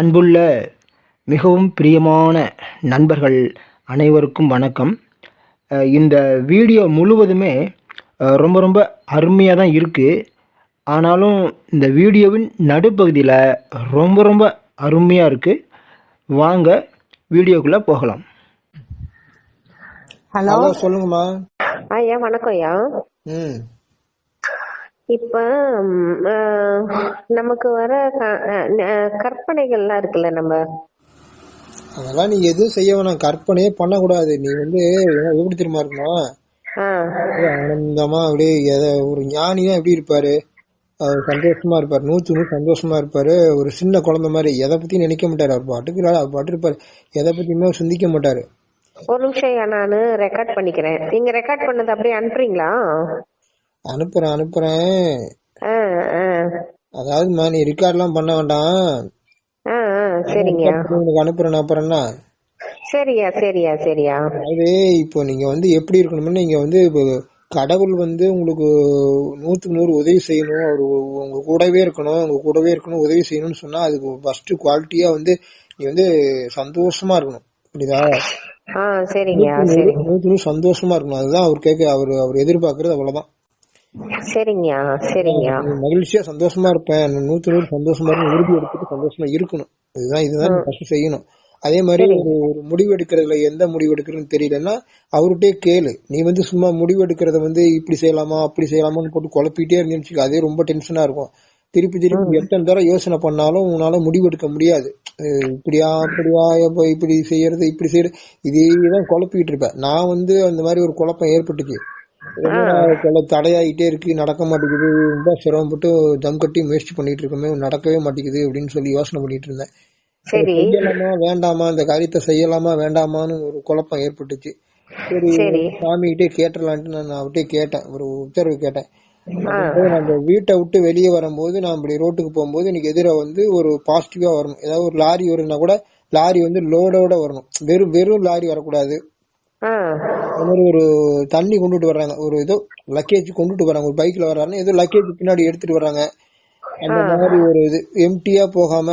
அன்புள்ள மிகவும் பிரியமான நண்பர்கள் அனைவருக்கும் வணக்கம். இந்த வீடியோ முழுவதுமே ரொம்ப ரொம்ப அருமையாக தான் இருக்குது. ஆனாலும் இந்த வீடியோவின் நடுப்பகுதியில் ரொம்ப ரொம்ப அருமையாக இருக்குது. வாங்க வீடியோக்குள்ளே போகலாம். ஹலோ, சொல்லுங்கம்மா. ஐயா வணக்கம் ஐயா. ம் இப்ப நமக்கு வர கற்பனைகள்லாம் இருக்குல்ல, நம்ம அதெல்லாம் நீ எதுவும் செய்ய வேணாம், கற்பனையே பண்ணக்கூடாது. நீ எப்படி தெரியுமா இருக்கணும், ஆனந்தமா அப்படியே ஒரு ஞானியா எப்படி இருப்பாரு, அவர் சந்தோஷமா இருப்பாரு, 100 சந்தோஷமா இருப்பாரு. ஒரு சின்ன குழந்தை மாதிரி எதை பத்தியும் நினைக்க மாட்டாரு. அவர் பாட்டு இருப்பாரு, எதை பத்தியுமே சிந்திக்க மாட்டாரு. ஒரு நிமிஷம் நானு ரெக்கார்ட் பண்ணிக்கிறேன். நீங்க ரெக்கார்ட் பண்ணது அப்படியே அனுப்புறீங்களா? அனுப்புறேன். அதாவது நீ ரெக்கார்ட் எல்லாம் பண்ண வேண்டாம். சரிங்க, அனுப்புறேன் அப்புறம்னா. சரியா சரியா சரியா. அதாவது இப்போ நீங்க எப்படி இருக்கணும்னு, நீங்க கடவுள் உங்களுக்கு 100 உதவி செய்யணும், அவரு உங்க கூடவே இருக்கணும், உதவி செய்யணும்னு சொன்னா அதுக்கு ஃபர்ஸ்ட் குவாலிட்டியா நீ சந்தோஷமா இருக்கணும். புரியுதா? சரிங்க, 100 சந்தோஷமா இருக்கணும். அதுதான் அவர் எதிர்பார்க்கறது. அவ்வளவுதான். சரிங்க சரிங்க. மகிழ்ச்சியா சந்தோஷமா இருப்பேன், 100 சந்தோஷமா இருக்கணும், உறுதி எடுத்துட்டு சந்தோஷமா இருக்கணும். இதுதான் ஃபர்ஸ்ட் செய்யணும். அதே மாதிரி ஒரு முடிவு எடுக்கிறதுல எந்த முடிவு எடுக்கிறதுன்னு தெரியலன்னா அவர்கிட்டே கேளு. நீ சும்மா முடிவு எடுக்கிறத இப்படி செய்யலாமா அப்படி செய்யலாமான்னு போட்டு குழப்பிட்டே இருந்துச்சு, அதே ரொம்ப டென்ஷனா இருக்கும். திருப்பி எத்தனை தடவை யோசனை பண்ணாலும் உன்னால முடிவு எடுக்க முடியாது. இப்படியா அப்படியா, இப்படி செய்யறது இப்படி செய்யறது, இதேதான் குழப்பிட்டு இருப்பேன். நான் அந்த மாதிரி ஒரு குழப்பம் ஏற்பட்டுச்சு. தடையாயிட்டே இருக்கு, நடக்க மாட்டேங்குது, ரொம்ப சிரமப்பட்டு தம் கட்டி முயற்சி பண்ணிட்டு இருக்கோமே, நடக்கவே மாட்டேங்குது அப்படின்னு சொல்லி யோசனை பண்ணிட்டு இருந்தேன். செய்யலாமா வேண்டாமா, இந்த காரியத்தை செய்யலாமா வேண்டாமான்னு ஒரு குழப்பம் ஏற்பட்டுச்சு. சரி, சாமிகிட்டே கேட்டலான்ட்டு நான் அவர்கிட்ட கேட்டேன், ஒரு உத்தரவு கேட்டேன். நம்ம வீட்டை விட்டு வெளியே வரும்போது, நான் இப்படி ரோட்டுக்கு போகும்போது எனக்கு எதிர ஒரு பாசிட்டிவா வரணும். ஏதாவது ஒரு லாரி வரும்னா கூட லாரி லோடோட வரணும், வெறும் லாரி வரக்கூடாது. அந்த மாதிரி ஒரு தண்ணி கொண்டுட்டு வர்றாங்க, ஒரு ஏதோ லக்கேஜ் கொண்டுட்டு வர்றாங்க, ஒரு பைக்ல வர்றாங்க, ஏதோ லக்கேஜ் பின்னாடி எடுத்துட்டு வர்றாங்க. அந்த மாதிரி ஒரு இது எம்டியா போகாம,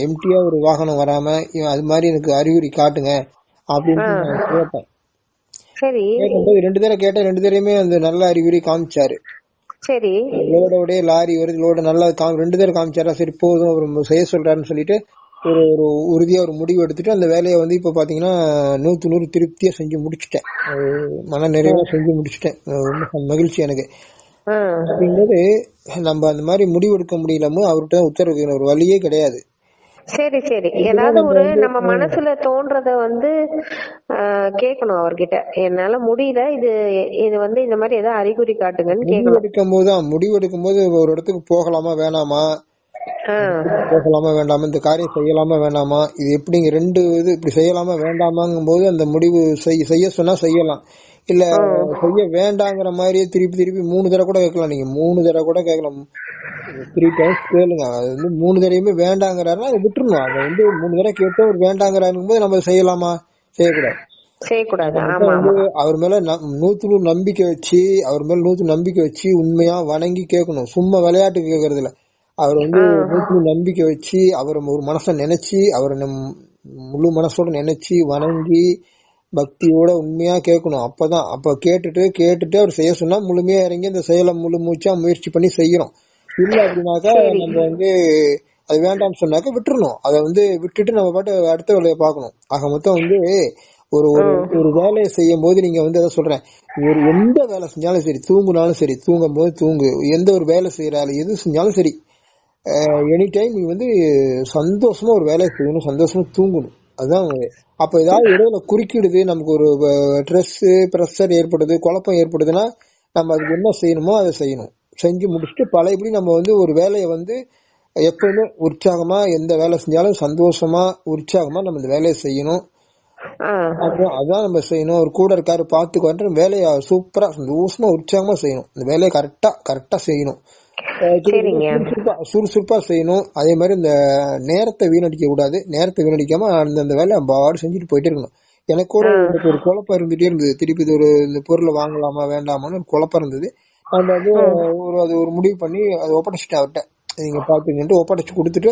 எம்டியா ஒரு வாகனம் வராம, அது மாதிரி எனக்கு அறிகுறி காட்டுங்க அப்படின்னு நான் கேட்டேன். கேட்கும்போது 2 தடவை கேட்டேன், 2 தடவையுமே அந்த நல்ல அறிகுறி காமிச்சாரு. சரி, லோடோட லாரி வருது, லோட நல்லா 2 தடவை காமிச்சாரா, சரி போதும் அவர் செய்ய சொல்றாருன்னு சொல்லிட்டு ஒரு உறுதியா ஒரு முடிவு எடுத்துட்டு அந்த வேலையை இப்ப பாத்தீங்கன்னா 100 திருப்தியா செஞ்சு முடிச்சுட்டேன். மன நிறைவா செஞ்சு முடிச்சுட்டேன். ரொம்ப மகிழ்ச்சி எனக்கு. அப்படிங்கும்போது நம்ம அந்த மாதிரி முடிவு எடுக்க முடியலாமோ அவர்கிட்ட உத்தரவு, ஒரு வழியே கிடையாது. சரி சரி. ஏதாவது ஒரு நம்ம மனசுல தோன்றத கேட்கணும் அவர்கிட்ட. என்னால முடியல, இது இந்த மாதிரி ஏதாவது அறிகுறி காட்டுங்கன்னு கேட்கணும். முடிவு எடுக்கும் போது ஒரு இடத்துக்கு போகலாமா வேணாமா, இந்த காரியம் செய்யலாமா வேண்டாமா, இது எப்படிங்க 2 இது இப்படி செய்யலாமா வேண்டாமாங்கும் போது அந்த முடிவு செய்ய சொன்னா செய்யலாம். இல்ல செய்ய வேண்டாங்கிற மாதிரியே திருப்பி 3 தடவை கூட கேட்கலாம். நீங்க 3 தடவை கூட கேட்கலாம், 3 டைம்ஸ் கேளுங்க. அது 3 தடவையுமே வேண்டாங்கிறாருன்னா அதை விட்டுருணும். அதை 3 தடவை கேட்டு ஒரு வேண்டாங்கிறாருங்கும் போது நம்ம செய்யலாமா, செய்யக்கூடாது. அவர் மேல 100 நம்பிக்கை வச்சு, அவர் மேல 100 நம்பிக்கை வச்சு உண்மையா வணங்கி கேட்கணும். சும்மா விளையாட்டுக்கு கேட்கறது இல்ல. அவர் 100 நம்பிக்கை வச்சு, அவர் ஒரு மனசை நினைச்சு, அவரை முழு மனசோட நினைச்சு வணங்கி பக்தியோட உண்மையா கேட்கணும். அப்ப கேட்டுட்டு அவர் செய்ய சொன்னா முழுமையா இறங்கி அந்த செயலை முழு மூச்சா முயற்சி பண்ணி செய்யறோம். இல்ல அப்படின்னாக்கா நம்ம அது வேண்டாம்னு சொன்னாக்க விட்டுறணும். அதை விட்டுட்டு நம்ம பாட்டு அடுத்த வேலையை பார்க்கணும். ஆக மொத்தம் ஒரு வேலையை செய்யும் போது நீங்க அதை சொல்றேன், ஒரு எந்த வேலை செஞ்சாலும் சரி, தூங்குனாலும் சரி, தூங்கும் போது தூங்கு, எந்த ஒரு வேலை செய்யறாலும் எது செஞ்சாலும் சரி, எனி டைம் நீ சந்தோஷமா ஒரு வேலையை செய்யணும், சந்தோஷமா தூங்கணும். அதுதான். அப்ப ஏதாவது இடையில குறுக்கிடுது, நமக்கு ஒரு ஸ்ட்ரெஸ் பிரஷர் ஏற்படுது, குழப்பம் ஏற்படுதுன்னா நம்ம அதுக்கு என்ன செய்யணுமோ அதை செய்யணும். செஞ்சு முடிச்சுட்டு பழையபடி நம்ம ஒரு வேலையை எப்பவுமே உற்சாகமா, எந்த வேலை செஞ்சாலும் சந்தோஷமா உற்சாகமா நம்ம இந்த வேலையை செய்யணும். அப்புறம் அதான் நம்ம செய்யணும். ஒரு கூட இருக்காரு பாத்துக்கு வேலையை சூப்பரா சந்தோஷமா உற்சாகமா செய்யணும். இந்த வேலையை கரெக்டா செய்யணும், சுறுசுறுப்பா செய்யணும். அதே மாதிரி இந்த நேரத்தை வீணடிக்க கூடாது. நேரத்தை வீணடிக்காம அந்த வேலையை பாடு செஞ்சுட்டு போயிட்டே இருக்கணும். எனக்கு கூட ஒரு குழப்பம் இருந்துட்டே இருந்தது. திருப்பி இந்த பொருளை வாங்கலாமா வேண்டாமான்னு ஒரு குழப்பம் இருந்தது. அது ஒரு முடிவு பண்ணி அதை ஒப்படைச்சிட்டேன் அவர்கிட்ட. நீங்க பாத்துக்கிட்டு ஒப்படைச்சு கொடுத்துட்டு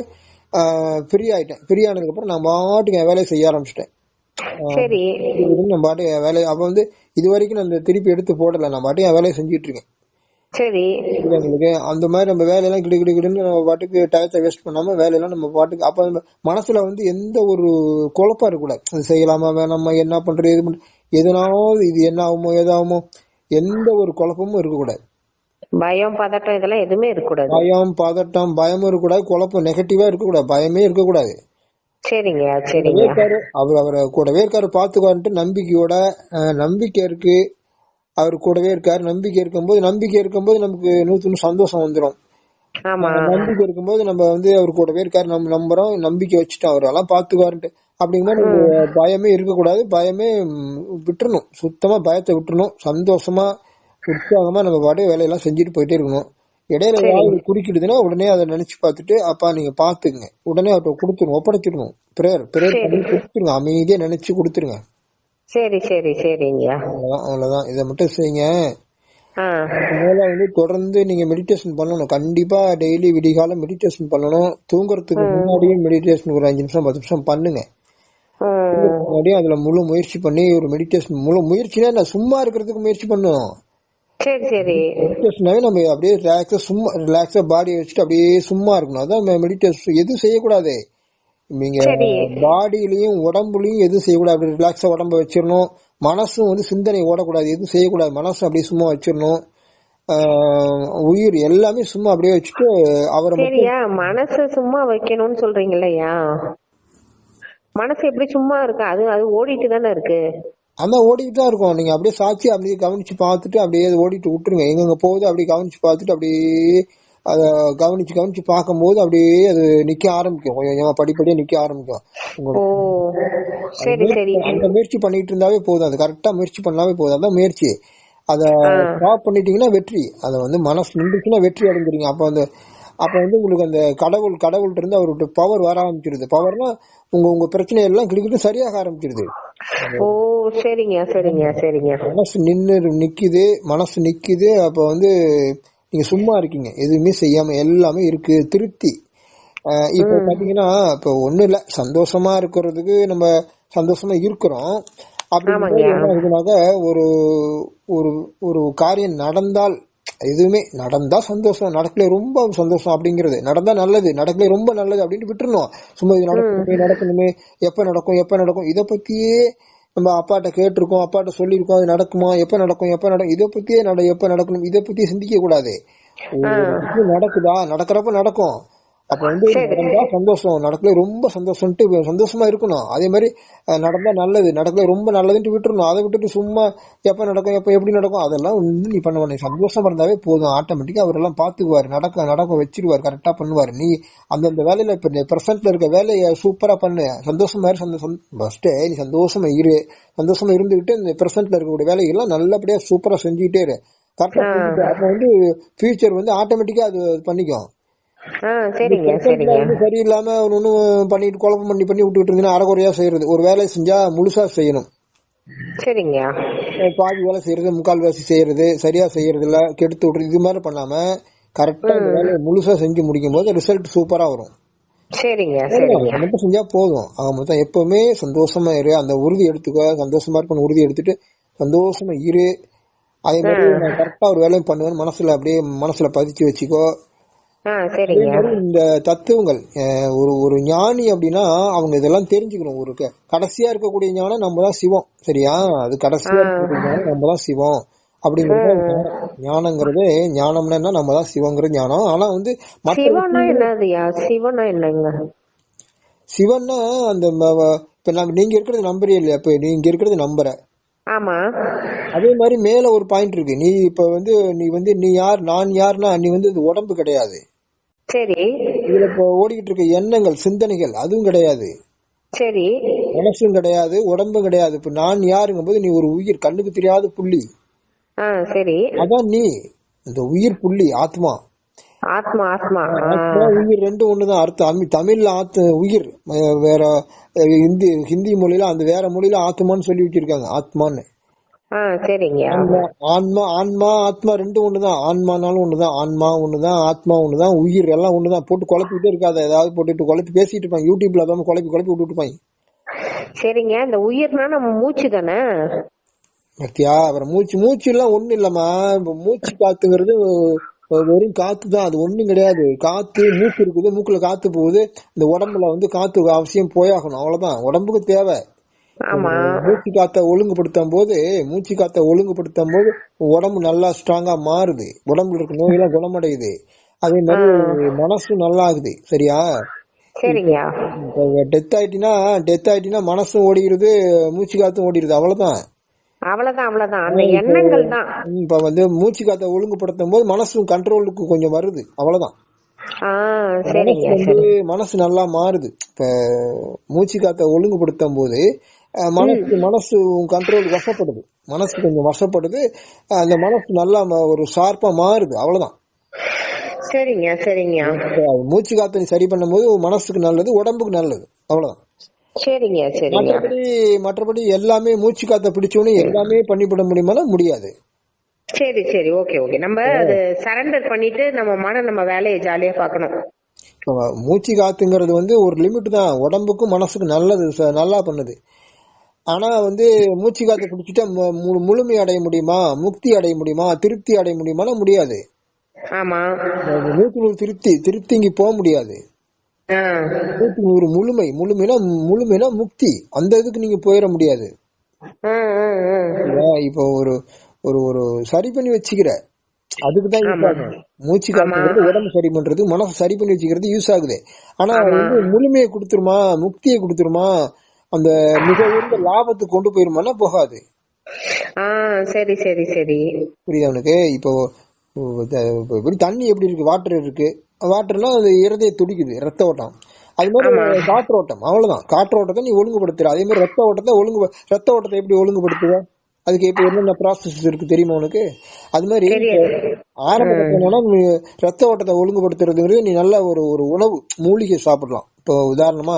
ஃப்ரீ ஆயிட்டேன். ஃப்ரீ ஆனதுக்கு அப்புறம் நான் பாட்டுக்கு என் வேலையை செய்ய ஆரம்பிச்சிட்டேன். சரி நான் பாட்டு என் வேலையை அப்ப வந்து இது வரைக்கும் நான் இந்த திருப்பி எடுத்து போடல. நான் பாட்டு என் வேலையை செஞ்சுட்டு இருக்கேன். சரி எங்களுக்கு அந்த மாதிரி நம்ம வேலையெல்லாம் கிடுன்னு நம்ம பாட்டுக்கு டயத்தை வேஸ்ட் பண்ணாம வேலையெல்லாம் நம்ம பாட்டுக்கு அப்ப நம்ம மனசுல வந்து எந்த ஒரு குழப்பம் இருக்கக்கூடாது. அது செய்யலாமா வேணாமா, என்ன பண்றது, எது எதனாவது இது என்ன ஆகுமோ ஏதாகுமோ, எந்த ஒரு குழப்பமும் இருக்கக்கூடாது. பயம் பதட்டம் இதெல்லாம் எதுவுமே இருக்கக்கூடாது. பயம் பதட்டம் பயமும் இருக்கக்கூடாது, குழப்பம் நெகட்டிவா இருக்கக்கூடாது, பயமே இருக்கக்கூடாது. சரிங்க சரிங்க அவரை கூடவே இருக்காரு பாத்துக்காருன்ட்டு நம்பிக்கையோட, நம்பிக்கை இருக்கு, அவர் கூடவே இருக்காரு. நம்பிக்கை இருக்கும்போது நமக்கு 100% சந்தோஷம் வந்துடும். நம்பிக்கை இருக்கும்போது நம்ம வந்து அவர் கூடவே இருக்காரு, நம்ம நம்புறோம், நம்பிக்கை வச்சுட்டோம், அவர் எல்லாம் பாத்துக்காருன்ட்டு. அப்படிங்கிற மாதிரி பயமே இருக்கக்கூடாது. பயமே விட்டுறணும், சுத்தமா பயத்தை விட்டுறணும். சந்தோஷமா உற்சாகமா நம்ம பாட்டு வேலையெல்லாம் செஞ்சுட்டு போயிட்டே இருக்கணும். இடையில ஏதாவது குறுக்கிடுதுன்னா உடனே அதை நினைச்சு பார்த்துட்டு அப்பா நீங்க பாத்துங்க, உடனே அவர்கிட்ட கொடுத்துருங்க, ஒப்படைச்சிடணும். பிரேயர் பண்ணி கொடுத்துருங்க, அமைதியா நினைச்சு கொடுத்துருங்க. சரி சரி சரிங்க. அவ்வளவுதான். இதை மட்டும் செய்யுங்க. மேல வந்து தொடர்ந்து நீங்க மெடிடேஷன் பண்ணணும். கண்டிப்பா டெய்லி விடிகாலம் மெடிடேஷன் பண்ணணும். தூங்குறதுக்கு முன்னாடியே மெடிடேஷன் ஒரு 5 நிமிஷம் 10 நிமிஷம் பண்ணுங்க. முன்னாடியே அதுல முழு முயற்சி பண்ணி ஒரு மெடிடேஷன், முழு முயற்சினா நான் சும்மா இருக்கிறதுக்கு முயற்சி பண்ணும். சரி சரி மெடிடேஷனாவே நம்ம அப்படியே ரிலாக்ஸா சும்மா ரிலாக்ஸா பாடியை வச்சுட்டு அப்படியே சும்மா இருக்கணும். அதான் மெடிடேஷன். எதுவும் செய்யக்கூடாது. நீங்க பாடியிலயும் உடம்புலயும் எதுவும் செய்யக்கூடாது. அப்படி ரிலாக்ஸா உடம்ப வச்சிடணும். மனசும் வந்து சிந்தனை ஓடக்கூடாது, எதுவும் செய்யக்கூடாது. மனசு அப்படியே சும்மா வச்சிடணும். உயிர் எல்லாமே சும்மா அப்படியே வச்சுட்டு அவரை மனசு சும்மா வைக்கணும்னு சொல்றீங்க இல்லையா? மனசு எப்படி சும்மா இருக்கு? அது அது ஓடிட்டு தானே இருக்கு. அதான் ஓடிட்டு தான் இருக்கும். நீங்க அப்படியே சாட்சி அப்படியே கவனிச்சு பார்த்துட்டு அப்படியே ஓடிட்டு விட்டுருங்க. எங்கெங்க போகுது அப்படியே கவனிச்சு பார்த்துட்டு அப்படியே அத கவனிச்சு பார்க்கும்போது அப்படியே அது நிக்க ஆரம்பிக்கும். கொஞ்சம் படிப்படியா நிக்க ஆரம்பிக்கும். அந்த முயற்சி பண்ணிட்டு இருந்தாவே போதும். அது கரெக்டா முயற்சி பண்ணாவே போதும். அதான் முயற்சி. அத ஸ்டாப் பண்ணிட்டீங்கன்னா வெற்றி. அத வந்து மனசு நின்றுச்சுன்னா வெற்றி அடைஞ்சிருங்க. அப்ப வந்து உங்களுக்கு அந்த கடவுள்கிட்ட இருந்து அவருடைய பவர் வர ஆரம்பிச்சிருது. பவர்னா உங்க பிரச்சனை எல்லாம் கிட்ட சரியாக ஆரம்பிச்சிருது. சரிங்க சரிங்க சரிங்க. மனசு நிக்குது. அப்ப வந்து நீங்க சும்மா இருக்கீங்க, எதுவுமே செய்யாம எல்லாமே இருக்கு, திருப்தி. இப்ப பாத்தீங்கன்னா இப்ப ஒண்ணும் இல்ல, சந்தோஷமா இருக்கிறதுக்கு நம்ம சந்தோஷமா இருக்கிறோம். அப்படி என்ன ஆகுதுனாக்க ஒரு ஒரு ஒரு காரியம் நடந்தால், எதுவுமே நடந்தா சந்தோஷம், நடக்கல ரொம்ப சந்தோஷம் அப்படிங்கிறது. நடந்தா நல்லது, நடக்கல ரொம்ப நல்லது அப்படின்னு விட்டுறணும். சும்மா இது நடக்கணுமே எப்ப நடக்கும் இத பத்தியே நம்ம அப்பாட்ட கேட்டிருக்கோம், அப்பாட்ட சொல்லியிருக்கோம், அது நடக்குமா, எப்ப நடக்கும் இதை பத்தியே எப்ப நடக்கணும் இதை பத்தியே சிந்திக்க கூடாது. நடக்குதா, நடக்கிறப்ப நடக்கும். அப்ப வந்து நடந்தா சந்தோஷம், நடக்கல ரொம்ப சந்தோஷம்ட்டு சந்தோஷமா இருக்கணும். அதே மாதிரி நடந்தா நல்லது, நடக்கல ரொம்ப நல்லதுன்ட்டு விட்டுறணும். அதை விட்டுட்டு சும்மா எப்ப நடக்கும் எப்படி நடக்கும் அதெல்லாம் நீ பண்ண, நீ சந்தோஷமா இருந்தாவே போதும். ஆட்டோமேட்டிக்கா அவரெல்லாம் பாத்துக்குவாரு, நடக்க வச்சிருவாரு, கரெக்டா பண்ணுவாரு. நீ அந்தந்த வேலையில இப்ப பிரசன்ட்ல இருக்க வேலையை சூப்பரா பண்ணு, சந்தோஷமா ஃபர்ஸ்ட் நீ சந்தோஷமா இருந்துகிட்டு இந்த பிரசன்ட்ல இருக்கக்கூடிய வேலைகள்லாம் நல்லபடியா சூப்பரா செஞ்சுக்கிட்டே இரு. கரெக்டா அப்ப வந்து ஃபியூச்சர் வந்து ஆட்டோமேட்டிக்கா அது பண்ணிக்கும். சரியில்லாம ஒன்னும் பண்ணிட்டு குழப்பம் பண்ணி விட்டுட்டு இருந்தீங்கன்னா அரைக்குறையா செய்யறது. ஒரு வேலை செஞ்சா முழுசா செய்யணும். சரிங்க. பாதி வேலை செய்யறது, முக்கால் வேலை செய்யறது, சரியா செய்யறது இல்ல, கெடுத்து விடுறது, இது மாதிரி பண்ணாம கரெக்டா இந்த வேலையை முழுசா செஞ்சு முடிக்கும் போது ரிசல்ட் சூப்பரா வரும். மட்டும் செஞ்சா போதும். மொத்தம் எப்பவுமே சந்தோஷமா இரு, அந்த உறுதி எடுத்துக்கோ. சந்தோஷமா இருக்கணும் உறுதி எடுத்துட்டு சந்தோஷமா இரு. அதே மாதிரி நான் கரெக்டா ஒரு வேலையும் பண்ணுவேன் மனசுல அப்படியே மனசுல பதிச்சு வச்சுக்கோ. இந்த தத்துவங்கள் ஒரு ஞானி அப்படின்னா அவங்க இதெல்லாம் தெரிஞ்சுக்கணும். ஒரு கடைசியா இருக்கக்கூடிய ஞானம் நம்ம தான் சிவம், சரியா? அது கடைசியா இருக்கக்கூடிய ஞானம் நம்ம தான் சிவம் அப்படிங்கிறது ஞானங்கிறது. ஞானம்னா நம்ம தான் சிவங்கிற ஞானம். ஆனா வந்து சிவன்னா அந்த இப்ப நீங்க இருக்கிறது நம்புறீ இல்லையா? இப்ப நீங்க இருக்கிறது நம்புற. ஆமா. அதே மாதிரி மேல ஒரு பாயிண்ட் இருக்கு. நீ இப்ப வந்து நீ யார், நான் யாருன்னா நீ வந்து இது உடம்பு கிடையாது. சரி. இதுல இப்ப ஓடிக்கிட்டு இருக்க எண்ணங்கள் சிந்தனைகள் அதுவும் கிடையாது. சரி. மனசும் கிடையாது, உடம்பும் கிடையாது. இப்ப நான் யாருங்கும் போது நீ ஒரு உயிர், கண்ணுக்கு தெரியாத புள்ளி. சரி. அதான் நீ இந்த உயிர் புள்ளி, ஆத்மா. ஆத்மா உயிர் ரெண்டும் ஒண்ணுதான் அர்த்தம். தமிழ்ல உயிர் வேற, ஹிந்தி மொழியில அந்த வேற மொழியில ஆத்மான்னு சொல்லி வச்சிருக்காங்க, ஆத்மான்னு. சரிங்க. ஆன்மா ஆன்மா ஆன்மா ஆத்மா ரெண்டும் ஒண்ணுதான். ஆன்மானாலும் ஒண்ணுதான், ஆன்மா ஒண்ணுதான், ஆத்மா ஒண்ணுதான், உயிர் எல்லாம் ஒண்ணுதான். போட்டு குழப்பிட்டே இருக்காத. ஏதாவது போட்டுட்டு குழப்பி பேசிட்டு இருப்பாங்க. யூடியூப்ல அதான் குழப்பி குழப்பி விட்டுட்டு இருப்பாங்க. சரிங்க. இந்த உயிர்னா நம்ம மூச்சு தானே? பத்தியா, அப்புறம் மூச்சு மூச்சு எல்லாம் ஒண்ணு இல்லம்மா. இப்ப மூச்சு காத்துங்கிறது வெறும் காத்து தான். அது ஒண்ணும் கிடையாது. காத்து மூக்கு இருக்குது, மூக்குல காத்து போகுது. இந்த உடம்புல வந்து காத்து அவசியம் போயாகணும், அவ்வளவுதான். உடம்புக்கு தேவை. ஆமா. மூச்சு காத்த ஒழுங்குபடுத்தும் போது உடம்பு நல்லா ஸ்ட்ராங்கா மாறுது. உடம்புல இருக்க நோயெல்லாம் குணமடையுது. அதே மாதிரி மனசும் நல்லா ஆகுது. சரியா? சரிங்க. டெத் ஆயிட்டினா மனசும் ஓடிடுது, மூச்சு காத்தும் ஓடிடுது, அவ்வளவுதான். அவ்வளவுதான் அந்த எண்ணங்கள் தான். இப்ப வந்து மூச்சு காத்த ஒழுங்குபடுத்தும் போது மனசும் கண்ட்ரோலுக்கு கொஞ்சம் வருது, அவ்வளவுதான். மனசு நல்லா மாறுது. இப்ப மூச்சு காத்த ஒழுங்குபடுத்தும் போது மனசு கண்ட்ரோல் வசப்படுது. மனசு கொஞ்சம் வசப்படுது. அந்த மனசு நல்லா ஒரு ஷார்ப்பா மாறுது, அவ்வளவுதான். சரிங்க சரிங்க. மூச்சு காத்த சரி பண்ணும் போது மனசுக்கு நல்லது, உடம்புக்கு நல்லது, அவ்வளவுதான். சரிங்க சரிங்க. மற்றபடி எல்லாமே மூச்சு காத்த பிடிச்சோன்னு எல்லாமே பண்ணிவிட முடியுமா? முடியாது. சரி சரி, ஓகே ஓகே. நம்ம அது சரண்டர் பண்ணிட்டு நம்ம வேலையை ஜாலியா பார்க்கணும். மூச்சு காத்துங்கிறது வந்து ஒரு லிமிட் தான். உடம்புக்கும் மனசுக்கும் நல்லது, நல்லா பண்ணுது. ஆனா வந்து மூச்சு காத்து பிடிச்சிட்டா முழுமை அடைய முடியுமா, முக்தி அடைய முடியுமா, திருப்தி அடைய முடியுமா? முடியாது. ஆமா. 100% திருப்தி இங்க போக முடியாது. 100% முழுமைனா முக்தி. அந்த இதுக்கு நீங்க போயிட முடியாது. இப்போ ஒரு ஒரு ஒரு சரி பண்ணி வச்சுக்கிற, அதுக்குதான் யூஸ் ஆகும். மூச்சு காத்துங்கிறது உடம்பு சரி பண்றது, மனசு சரி பண்ணி வச்சுக்கிறது யூஸ் ஆகுது. ஆனா வந்து முழுமையை கொடுத்துருமா, முக்தியை கொடுத்துருமா, அந்த மிக உயர்ந்த லாபத்துக்கு கொண்டு போயிருமானா போகாது. சரி சரி சரி, புரியுதா உனக்கு? இப்போ தண்ணி எப்படி இருக்கு, வாட்டர் இருக்கு. வாட்டர்னா அது இருதய துடிக்குது, ரத்த ஓட்டம். அது மாதிரி காற்றோட்டம், அவ்வளவுதான். காற்றோட்டத்தை நீ ஒழுங்குபடுத்துற. அதே மாதிரி ரத்த ஓட்டத்தை எப்படி ஒழுங்குபடுத்துவ? அதுக்கு இப்ப என்னென்ன ப்ராசஸ் இருக்கு தெரியுமா உனக்கு? அது மாதிரி ஆரம்ப என்னன்னா, ரத்த ஓட்டத்தை ஒழுங்குபடுத்துறதுங்கிறது நீ நல்ல ஒரு உணவு மூலிகை சாப்பிடலாம். இப்போ உதாரணமா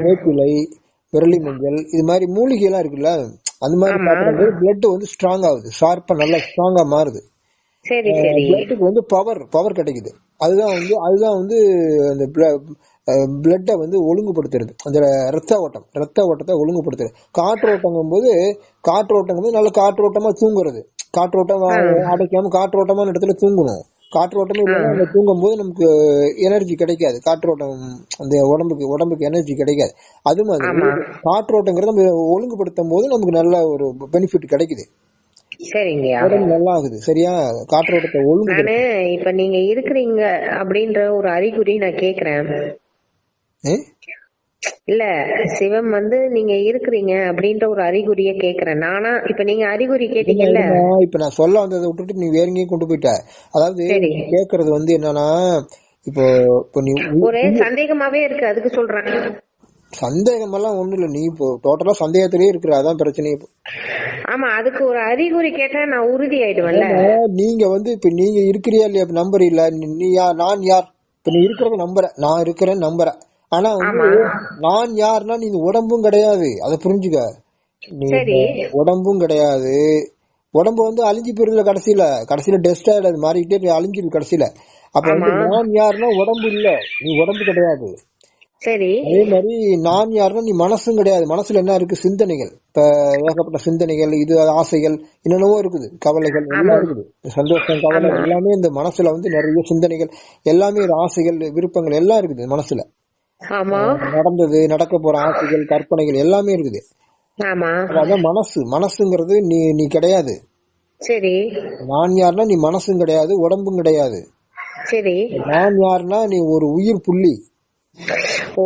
வேப்பிலை, விரலி மஞ்சள், இது மாதிரி மூலிகை எல்லாம் இருக்குல்ல, அந்த மாதிரி சாப்பிடும்போது பிளட் வந்து ஸ்ட்ராங் ஆகுது, ஷார்ப்பா நல்லா ஸ்ட்ராங்கா மாறுது. பிளட்டுக்கு வந்து பவர் கிடைக்குது. அதுதான் வந்து அந்த பிளட்டை வந்து ஒழுங்குபடுத்துறது, அந்த ரத்த ஓட்டத்தை ஒழுங்குபடுத்துறது. காற்றோட்டங்கும் நல்ல காற்றோட்டமா தூங்குறது. காற்றோட்டம் அடைக்காம காற்றோட்டமான இடத்துல தூங்கணும். காற்றோட்டமே இல்லாம தூங்கும் போது நமக்கு எனர்ஜி கிடைக்காது. காற்றோட்டம் அந்த உடம்புக்கு எனர்ஜி கிடைக்காது. அது மாதிரி காற்றோட்டங்கிறது நம்ம ஒழுங்குபடுத்தும் போது நமக்கு நல்ல ஒரு பெனிஃபிட் கிடைக்குது. சரிங்க, நல்லா ஆகுது. சரியா? காற்றோட்டத்தை ஒழுங்கு. இப்ப நீங்க இருக்கிறீங்க அப்படின்ற ஒரு அறிகுறி நான் கேக்குறேன். இல்ல, சிவம் வந்து நீங்க இருக்கிறீங்க அப்படின்ற ஒரு அறிகுறிய கேக்குறேன் நானா. இப்ப நீங்க அறிகுறி கேட்டீங்கல்ல, இப்ப நான் சொல்ல வந்ததை விட்டுட்டு நீ வேற எங்கேயும் கொண்டு போயிட்ட. அதாவது கேக்குறது வந்து என்னன்னா, இப்போ நீ ஒரே சந்தேகமாவே இருக்கு, அதுக்கு சொல்றேன். சந்தேகம் எல்லாம் ஒண்ணு இல்ல, நீ இப்போ டோட்டலா சந்தேகத்திலேயே இருக்கிற, அதான் பிரச்சனை. ஆமா, அதுக்கு ஒரு அறிகுறி கேட்டா நான் உறுதி ஆயிடுவேன்ல. நீங்க வந்து இப்ப நீங்க இருக்கிறியா இல்லையா நம்பர் இல்ல, நீ யார் நான் யார்? இப்ப நீ இருக்கிறத நம்புற, நான் இருக்கிறேன்னு நம்புற. ஆனா வந்து நான் யாருன்னா நீ உடம்பும் கிடையாது, அதை புரிஞ்சுக்க. நீ உடம்பும் கிடையாது. உடம்பு வந்து அழிஞ்சு போயிருதுல, கடைசியில டெஸ்ட் ஆயிடாது, மாறிக்கிட்டே அழிஞ்சிரு கடைசியில. அப்ப வந்து நான் யாருன்னா உடம்பு இல்ல, நீ உடம்பு கிடையாது. சரி. அதே மாதிரி நான் யாருன்னா நீ மனசும் கிடையாது. மனசுல என்ன இருக்கு? சிந்தனைகள். இப்ப ஏகப்பட்ட சிந்தனைகள், இது ஆசைகள், என்னென்னவோ இருக்குது, கவலைகள் எல்லாம் இருக்குது, சந்தோஷம், கவலை எல்லாமே இந்த மனசுல வந்து நிறைய சிந்தனைகள், எல்லாமே ஆசைகள், விருப்பங்கள் எல்லாம் இருக்குது மனசுல. நடந்தது, நடக்க போற ஆசைகள், கற்பனைகள் எல்லாமே இருக்குது. அதான் மனசுங்கிறது நீ கிடையாது. சரி. நான் யாருன்னா நீ மனசும் கிடையாது, உடம்பும் கிடையாது. சரி. நான் யாருன்னா நீ ஒரு உயிர் புள்ளி. ஓ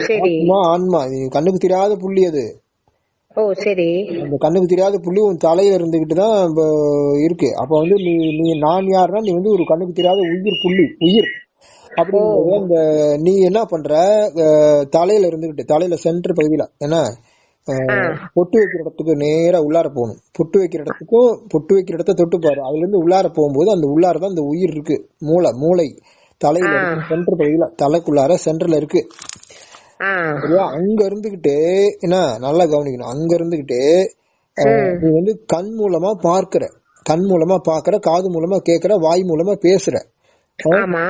சரி. ஆன்மா, கண்ணுக்கு தெரியாத புள்ளி அது. ஓ சரி. அந்த கண்ணுக்கு தெரியாத புள்ளி உன் தலையில இருந்துகிட்டு தான் இருக்கு. அப்ப வந்து நீ நான் யாருன்னா நீ வந்து ஒரு கண்ணுக்கு தெரியாத உயிர் புள்ளி, உயிர். அப்படிங்கிறது அந்த நீ என்ன பண்ற, தலையில இருந்துகிட்டு, தலையில சென்டர் பகுதியில என்ன பொட்டு வைக்கிற இடத்துக்கு நேரா உள்ளார போகணும். பொட்டு வைக்கிற இடத்த தொட்டு பாரு. அதுல இருந்து உள்ளார போகும்போது அந்த உள்ளாரதான் அந்த உயிர் இருக்கு. மூளை தலையில சென்டர் பகுதியில, தலைக்குள்ளார சென்டர்ல இருக்கு. அங்க இருந்துகிட்டு என்ன நல்லா கவனிக்கணும். அங்க இருந்துகிட்டு நீ வந்து கண் மூலமா பார்க்கிற, காது மூலமா கேட்கிற, வாய் மூலமா பேசுற, ஆமா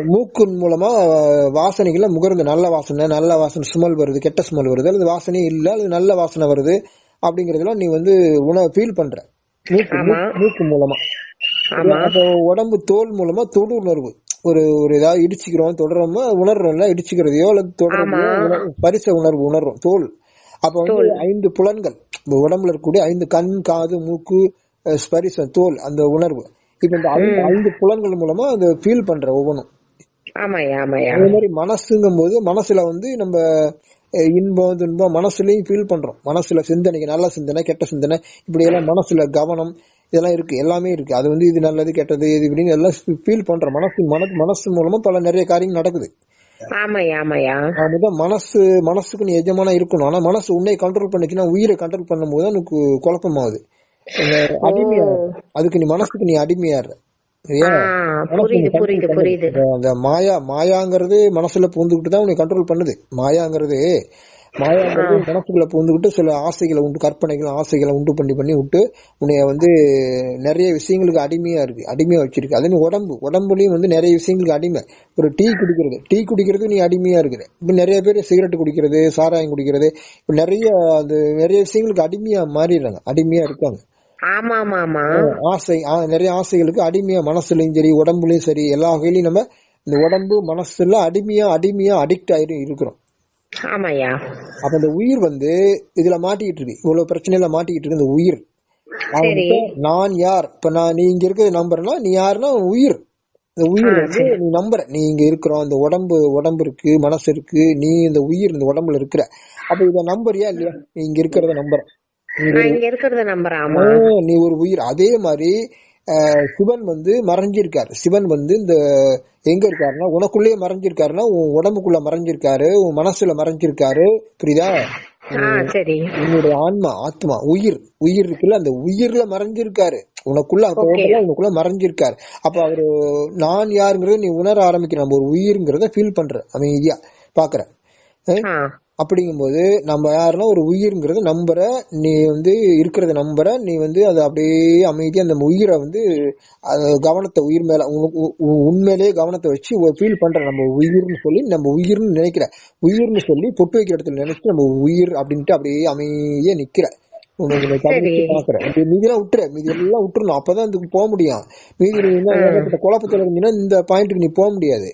மூக்கு மூலமா வாசனைகளை முகர்ந்து நல்ல வாசனை ஸ்மெல் வருது, கெட்ட ஸ்மெல் வருது, அல்லது வாசனையே இல்ல அல்லது நல்ல வாசனை வருது அப்படிங்கறதெல்லாம் நீ வந்து ஃபீல் பண்ற மூக்கு மூலமா. அப்போ உடம்பு தோல் மூலமா தொடு உணர்வு, ஒரு ஏதாவது இடிச்சுக்கிறோம் தொடரோமோ உணர்றோம்ல, இடிச்சுக்கிறதையோ அல்லது தொடர்றதையோ பரிச உணர்வு உணர்றோம் தோல். அப்ப வந்து 5 புலன்கள் உடம்புல இருக்கக்கூடிய 5 கண், காது, மூக்கு, ஸ்பரிசம், தோல், அந்த உணர்வு. இப்ப இந்த 5 புலன்கள் மூலமா அதை ஃபீல் பண்ற ஒவ்வொன்றும். அதே மாதிரி மனசுங்கும் போது மனசுல வந்து நம்ம இன்பம் துன்பம் மனசுலயும் ஃபீல் பண்றோம். மனசுல சிந்தனைக்கு நல்ல சிந்தனை, கெட்ட சிந்தனை, இப்படி எல்லாம் மனசுல கவனம் இதெல்லாம் இருக்கு, எல்லாமே இருக்கு. அது வந்து இது நல்லது கெட்டது இது இப்படின்னு எல்லாம் ஃபீல் பண்றோம். மனசு மூலமா பல நிறைய காரியங்கள் நடக்குது. மனசுக்கு நீ எஜமானா இருக்கணும். ஆனா மனசு உன்னை கண்ட்ரோல் பண்ணிச்சுன்னா, உயிரை கண்ட்ரோல் பண்ணும் போது உனக்கு குழப்பமாகுது, அடிமையா. அதுக்கு நீ மனசுக்கு நீ அடிமையாடுற. அந்த மாயாங்கிறது மனசுல பூந்துகிட்டு தான் உன்னை கண்ட்ரோல் பண்ணுது. மாயாங்கிறது மனசுக்குள்ள பூந்துகிட்டு சில ஆசைகளை உண்டு, கற்பனைகள் ஆசைகளை உண்டு பண்ணி விட்டு உன்னைய வந்து நிறைய விஷயங்களுக்கு அடிமையா வச்சிருக்கு. அது உடம்புலயும் வந்து நிறைய விஷயங்களுக்கு அடிமை. ஒரு டீ குடிக்கிறது நீ அடிமையா இருக்கிற. இப்ப நிறைய பேர் சிகரெட் குடிக்கிறது, சாராயம் குடிக்கிறது, இப்ப நிறைய விஷயங்களுக்கு அடிமையா மாறிடுறாங்க, அடிமையா இருக்காங்க. நிறைய ஆசைகளுக்கு அடிமையா, மனசுலயும் சரி உடம்புலயும் சரி எல்லா வகையிலயும் நம்ம இந்த உடம்பு மனசுல அடிமையா அடிக்ட் ஆயிரும் இருக்கிறோம். அப்ப இந்த உயிர் வந்து இதுல மாட்டிக்கிட்டு இருக்கு, இவ்வளவு பிரச்சனையில மாட்டிக்கிட்டு இருக்கு இந்த உயிர். நான் யார், இப்ப நீ இங்க இருக்கிறது நம்புறேன்னா நீ யாருன்னா உயிர். இந்த உயிர் வந்து நீ நம்புற, நீ இங்க இருக்கிறோம், இந்த உடம்பு இருக்கு, மனசு இருக்கு, நீ இந்த உயிர் இந்த உடம்புல இருக்கிற. அப்ப இத நம்புறியா இல்லையா? நீ இங்க இருக்கிறத நம்புற, நீ ஒரு உயிர். அதே மாதிரி சிவன் வந்து மறைஞ்சிருக்காரு. சிவன் வந்து இந்த எங்க இருக்காருன்னா உனக்குள்ளேயே மறைஞ்சிருக்காருன்னா, உன் உடம்புக்குள்ள மறைஞ்சிருக்காரு, உன் மனசுல மறைஞ்சிருக்காரு. புரியுதா? உன்னுடைய ஆத்மா உயிர் இருக்குல்ல, அந்த உயிர்ல மறைஞ்சிருக்காரு, உனக்குள்ள மறைஞ்சிருக்காரு. அப்ப அவரு நான் யாருங்கிறத நீ உணர ஆரம்பிக்கிற, நம்ம ஒரு உயிர்ங்கிறத ஃபீல் பண்ற, அமைதியா பாக்குற. அப்படிங்கும்போது நம்ம யாருன்னா ஒரு உயிர்ங்கிறத நம்புற, நீ வந்து இருக்கிறத நம்புற, நீ வந்து அதை அப்படியே அமைதியா அந்த உயிரை வந்து கவனத்தை உயிர் மேல உண்மையிலேயே கவனத்தை வச்சு ஃபீல் பண்ற. நம்ம உயிர்னு சொல்லி நம்ம உயிர்னு நினைக்கிற, உயிர்னு சொல்லி பொட்டு வைக்கிற இடத்துல நினைச்சு நம்ம உயிர் அப்படின்ட்டு அப்படியே அமைதியா நிக்கிற. பாக்குற மீதியெல்லாம் விட்டுறணும், அப்பதான் இதுக்கு போக முடியும். மீதி குழப்பத்துல இருந்தீங்கன்னா இந்த பாயிண்ட்டுக்கு நீ போக முடியாது.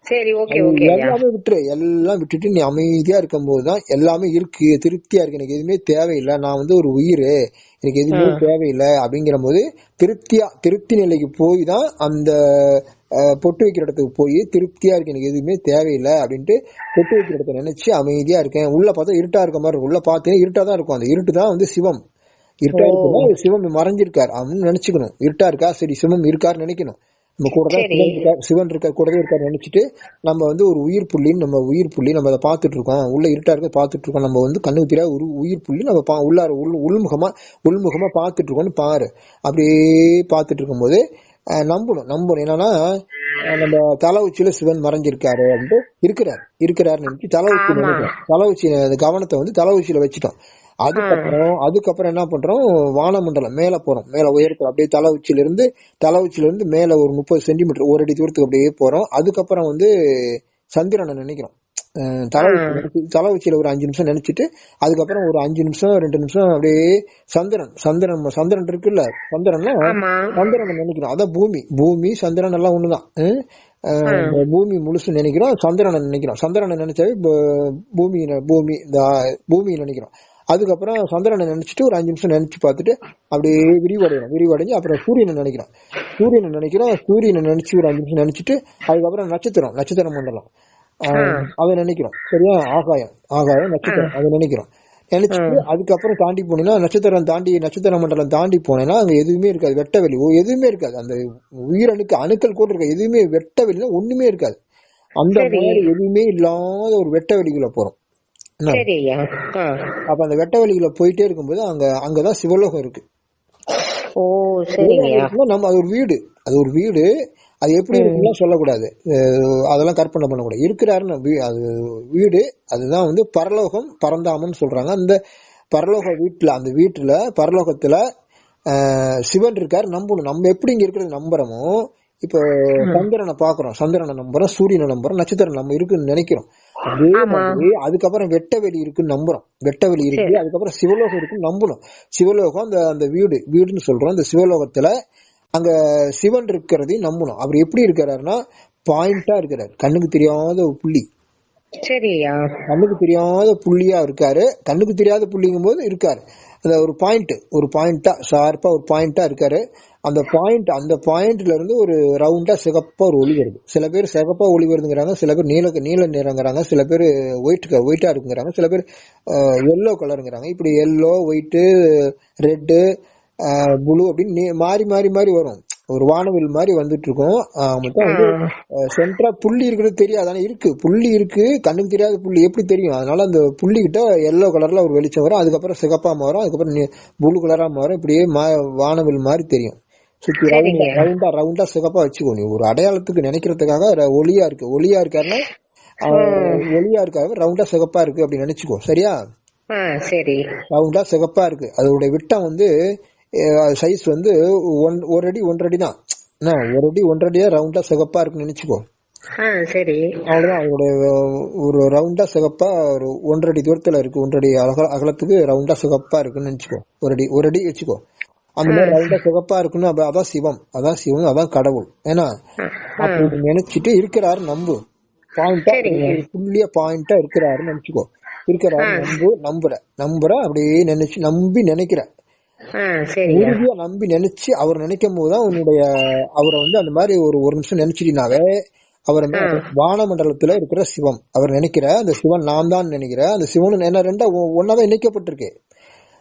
எல்லாமே எல்லாம் விட்டுட்டு நீ அமைதியா இருக்கும் போதுதான் எல்லாமே இருக்கு, திருப்தியா இருக்கு, எனக்கு எதுவுமே தேவையில்லை, நான் வந்து ஒரு உயிர், எனக்கு எதுவுமே தேவையில்லை அப்படிங்கிற போது திருப்தி நிலைக்கு போய் தான் அந்த பொட்டு வைக்கிற இடத்துக்கு போய் திருப்தியா இருக்கு, எனக்கு எதுவுமே தேவையில்லை அப்படின்ட்டு பொட்டு வைக்கிற இடத்த நினைச்சு அமைதியா இருக்கேன். உள்ள பார்த்தா இருட்டா இருக்க மாதிரி இருக்கும், உள்ள பார்த்தீங்கன்னா இருட்டா தான் இருக்கும். அந்த இருட்டு தான் வந்து சிவம். இருட்டா இருக்குன்னா சிவம் மறைஞ்சிருக்காரு அப்படின்னு நினைச்சுக்கணும். இருட்டா இருக்கா, சரி சிவம் இருக்காருன்னு நினைக்கணும். நம்ம கூட தான் சிவன் இருக்கார், கூடவே இருக்காரு நினைச்சிட்டு நம்ம வந்து ஒரு உயிர் புள்ளி நம்ம அதை பார்த்துட்டு இருக்கோம், உள்ள இருட்டா இருக்க பார்த்துட்டு இருக்கோம், நம்ம வந்து கண்ணுக்கு தெரியாத ஒரு உயிர் புள்ளி நம்ம உள்ளார உள்முகமா பார்த்துட்டு இருக்கோம்னு பாரு. அப்படியே பார்த்துட்டு இருக்கும்போது நம்பணும் என்னன்னா, நம்ம தலை உச்சியில சிவன் மறைஞ்சிருக்காரு அப்படின்ட்டு இருக்கிறாரு நினைச்சு தலை உச்சி கவனத்தை வந்து தலை உச்சியில வச்சுட்டோம். அதுக்கப்புறம் என்ன பண்றோம், வானமண்டலம் மேல போறோம், மேல உயரத்துல அப்படியே தலை உச்சியில இருந்து மேல ஒரு 30 சென்டிமீட்டர் ஒரு அடி தூரத்துக்கு அப்படியே போறோம். அதுக்கப்புறம் வந்து சந்திரனை நினைக்கிறோம். தலை உச்சியில ஒரு 5 நிமிஷம் நினைச்சிட்டு அதுக்கப்புறம் ஒரு 5 நிமிஷம் 2 நிமிஷம் அப்படியே சந்திரன் இருக்குல்ல, சந்திரனை நினைக்கிறோம். அதான் பூமி சந்திரன் எல்லாம் ஒண்ணுதான். பூமி முழுசு நினைக்கிறோம், சந்திரனை நினைக்கிறோம். சந்திரனை நினைச்சாவே பூமியை நினைக்கிறோம். அதுக்கப்புறம் சந்திரனை நினைச்சிட்டு ஒரு 5 நிமிஷம் நினைச்சு பார்த்துட்டு அப்படியே விரிவடைஞ்சு அப்புறம் சூரியனை நினைக்கிறோம். சூரியனை நினைச்சு ஒரு 5 நிமிஷம் நினைச்சிட்டு அதுக்கப்புறம் நட்சத்திர மண்டலம் அதை நினைக்கிறோம். சரியா? ஆகாயம் நட்சத்திரம் அதை நினைக்கிறோம். நினைச்சிட்டு அதுக்கப்புறம் தாண்டி போனீங்கன்னா நட்சத்திர மண்டலம் தாண்டி போனேன்னா அங்க எதுவுமே இருக்காது, வெட்ட வெளி எதுவுமே இருக்காது. அந்த உயிரணுக்கு அணுக்கள் கூட இருக்காது, எதுவுமே வெட்ட வெளியில ஒண்ணுமே இருக்காது. அந்த மாதிரி எதுவுமே இல்லாத ஒரு வெட்ட வெளிக்குள்ள போறோம். அப்ப அந்த வெட்ட வெளிக்குள்ள போயிட்டே இருக்கும்போது அங்கதான் சிவலோகம் இருக்கு. நம்ம அது ஒரு வீடு அது எப்படி இருக்குன்னு சொல்லக்கூடாது, அதெல்லாம் கற்பனை பண்ணக்கூடாது. இருக்கிறாருன்னு அது வீடு, அதுதான் வந்து பரலோகம், பரந்தாமன்னு சொல்றாங்க. அந்த பரலோக வீட்டுல, அந்த வீட்டுல பரலோகத்துல சிவன் இருக்காரு நம்பணும். நம்ம எப்படி இங்க இருக்கிறது நம்புறோமோ, இப்போ சந்திரனை பாக்குறோம், சந்திரனை நம்புறோம், சூரியனை நம்புறோம், நட்சத்திரம் நம்ம இருக்குன்னு நினைக்கிறோம். அதே மாதிரி அதுக்கப்புறம் வெட்டவெளி இருக்குன்னு நம்புறோம். வெட்டவெளி இருக்கு, அதுக்கப்புறம் சிவலோகம் இருக்குன்னு நம்பணும். சிவலோகம் அந்த அந்த வீடுன்னு சொல்றோம். அந்த சிவலோகத்துல அங்க சிவன் இருக்கிறதையும் நம்பணும். அவர் எப்படி இருக்கிறாருன்னா பாயிண்டா இருக்கிறாரு, கண்ணுக்கு தெரியாத ஒரு புள்ளி. சரியா, கண்ணுக்கு தெரியாத புள்ளியா இருக்காரு. கண்ணுக்கு தெரியாத புள்ளிங்கும் போது இருக்காரு அந்த ஒரு பாயிண்டா ஷார்ப்பா ஒரு பாயிண்டா இருக்காரு. அந்த பாயிண்ட்ல இருந்து ஒரு ரவுண்டா சிகப்பா ஒரு ஒளி வருது. சில பேர் சிகப்பா ஒளி வருதுங்கிறாங்க, சில பேர் நீல நிறங்கிறாங்க, சில பேர் ஒயிட்டா இருக்குங்கிறாங்க, சில பேர் எல்லோ கலருங்கிறாங்க. இப்படி எல்லோ, ஒயிட்டு, ரெட்டு, ப்ளூ அப்படின்னு மாறி மாறி மாறி வரும். ஒரு வானவில் மாதிரி வந்துட்டு இருக்கும். மொத்தம் வந்து சென்டரா புள்ளி இருக்கிறது தெரியாது, ஆனா இருக்கு, புள்ளி இருக்கு, கண்ணுக்கு தெரியாத புள்ளி எப்படி தெரியும்? அதனால அந்த புள்ளி கிட்ட எல்லோ கலர்ல ஒரு வெளிச்சம் வரும், அதுக்கப்புறம் சிகப்பா மாறும், அதுக்கப்புறம் ப்ளூ கலரா மாறும். இப்படியே வானவில் மாதிரி தெரியும். சுத்தி ரவுண்டா சிகப்பா வச்சுக்கோ. நீ ஒரு அடையாளத்துக்கு நினைக்கிறதுக்காக ஒளியா இருக்காருன்னா ஒளியா இருக்காரு, ரவுண்டா சிகப்பா இருக்கு அப்படின்னு நினைச்சுக்கோ. சரியா? சரி. ரவுண்டா சிகப்பா இருக்கு. அதோட விட்டம் வந்து சைஸ் வந்து 1 அடி 1.5 அடி தான். ஒரு அடி 1.5 அடியா ரவுண்டா சிகப்பா இருக்குன்னு நினைச்சுக்கோ. சரி. அவ்வளவுதான். அதோட ஒரு ரவுண்டா சிகப்பா ஒரு 1.5 அடி தூரத்துல இருக்கு. 1.5 அடி அகலத்துக்கு ரவுண்டா சிகப்பா இருக்குன்னு நினைச்சுக்கோ. ஒரு அடி வச்சுக்கோ. அந்த மாதிரி ரவுண்டா சிகப்பா இருக்குன்னு அதான் சிவம், அதான் கடவுள். ஏன்னா அப்படி நினைச்சிட்டு இருக்கிறாரு நம்பு. பாயிண்டா புள்ளியா பாயிண்டா இருக்கிறாருன்னு நினைச்சுக்கோ. இருக்கிறாரு நம்புற அப்படியே நினைக்கிற உறுதியா நம்பி நினைச்சு அவர் நினைக்கும் போதுதான் உன்னுடைய அவரை வந்து அந்த மாதிரி ஒரு நிமிஷம் நினைச்சிட்டீங்கனாவே அவர் வானமண்டலத்துல இருக்கிற சிவம் அவர் நினைக்கிற அந்த சிவன் நான் தான் நினைக்கிற அந்த சிவன் என்ன ரெண்டா ஒன்னாதான் இணைக்கப்பட்டிருக்கு.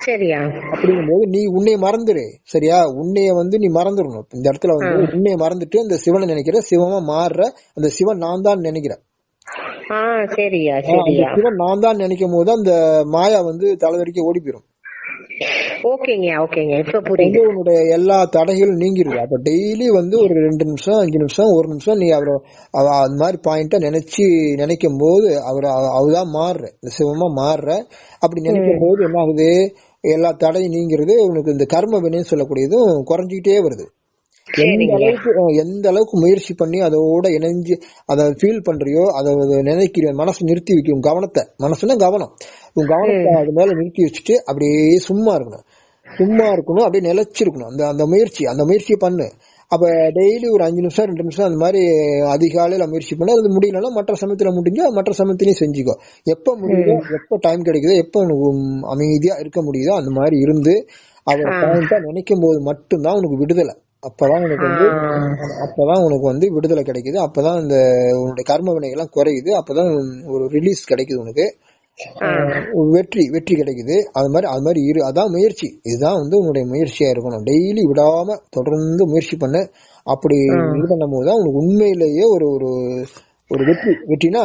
சரியா? அப்படிங்கும்போது நீ உன்னைய மறந்துரு. சரியா? உன்னைய வந்து நீ மறந்துடணும். இந்த இடத்துல வந்து உன்னைய மறந்துட்டு அந்த சிவனை நினைக்கிற, சிவமா மாறுற, அந்த சிவன் நான் தான் நினைக்கிற. அந்த சிவன் நான் தான் நினைக்கும் போது அந்த மாயா வந்து தலைவரிக்க ஓடி போயிடும். உன்னுடைய எல்லா தடைகளும் நீங்கிருது. அப்ப டெய்லி வந்து ஒரு 2 நிமிஷம் 5 நிமிஷம் 1 நிமிஷம் நீ அவரை அந்த மாதிரி பாயிண்டா நினைக்கும் போது அவதான் மாறுற, இந்த சிவமா மாறுற. அப்படி நினைக்கும் போது என்ன ஆகுது? எல்லா தடையும் நீங்கிறது. உனக்கு இந்த கர்ம வினைன்னு சொல்லக்கூடியதும் குறைஞ்சிக்கிட்டே வருது. எந்த அளவுக்கு முயற்சி பண்ணி அதோட இணைஞ்சு அதை ஃபீல் பண்றியோ, அதை நினைக்கிற மனசு நிறுத்தி வைக்கும் கவனத்தை. மனசுனா கவனம், உன் கவனத்தை அது மேல நிறுத்தி வச்சுட்டு அப்படியே சும்மா இருக்கணும், அப்படியே நிலைச்சிருக்கணும். அந்த முயற்சியை பண்ணு. அப்ப டெய்லி ஒரு 5 நிமிஷம் 2 நிமிஷம் அந்த மாதிரி அதிகாலையில முயற்சி பண்ண. அது முடியலன்னா மற்ற சமயத்துல முடிஞ்சா மற்ற சமயத்திலையும் செஞ்சுக்கோ. எப்ப முடியுதோ, எப்ப டைம் கிடைக்குதோ, எப்ப உனக்கு அமைதியா இருக்க முடியுதோ அந்த மாதிரி இருந்து அவரை பாயிண்டா நினைக்கும் போது மட்டும்தான் உனக்கு விடுதலை. அப்பதான் உனக்கு வந்து விடுதலை கிடைக்குது. அப்பதான் இந்த உன்னுடைய கர்ம வினைகள்லாம் குறையுது. அப்பதான் ஒரு ரிலீஸ் கிடைக்குது, உனக்கு வெற்றி கிடைக்குது. அது மாதிரி அதான் முயற்சி. இதுதான் வந்து உன்னுடைய முயற்சியா இருக்கணும். டெய்லி விடாம தொடர்ந்து முயற்சி பண்ணு. அப்படி இது பண்ணும் போதுதான் உனக்கு உண்மையிலேயே ஒரு ஒரு வெற்றினா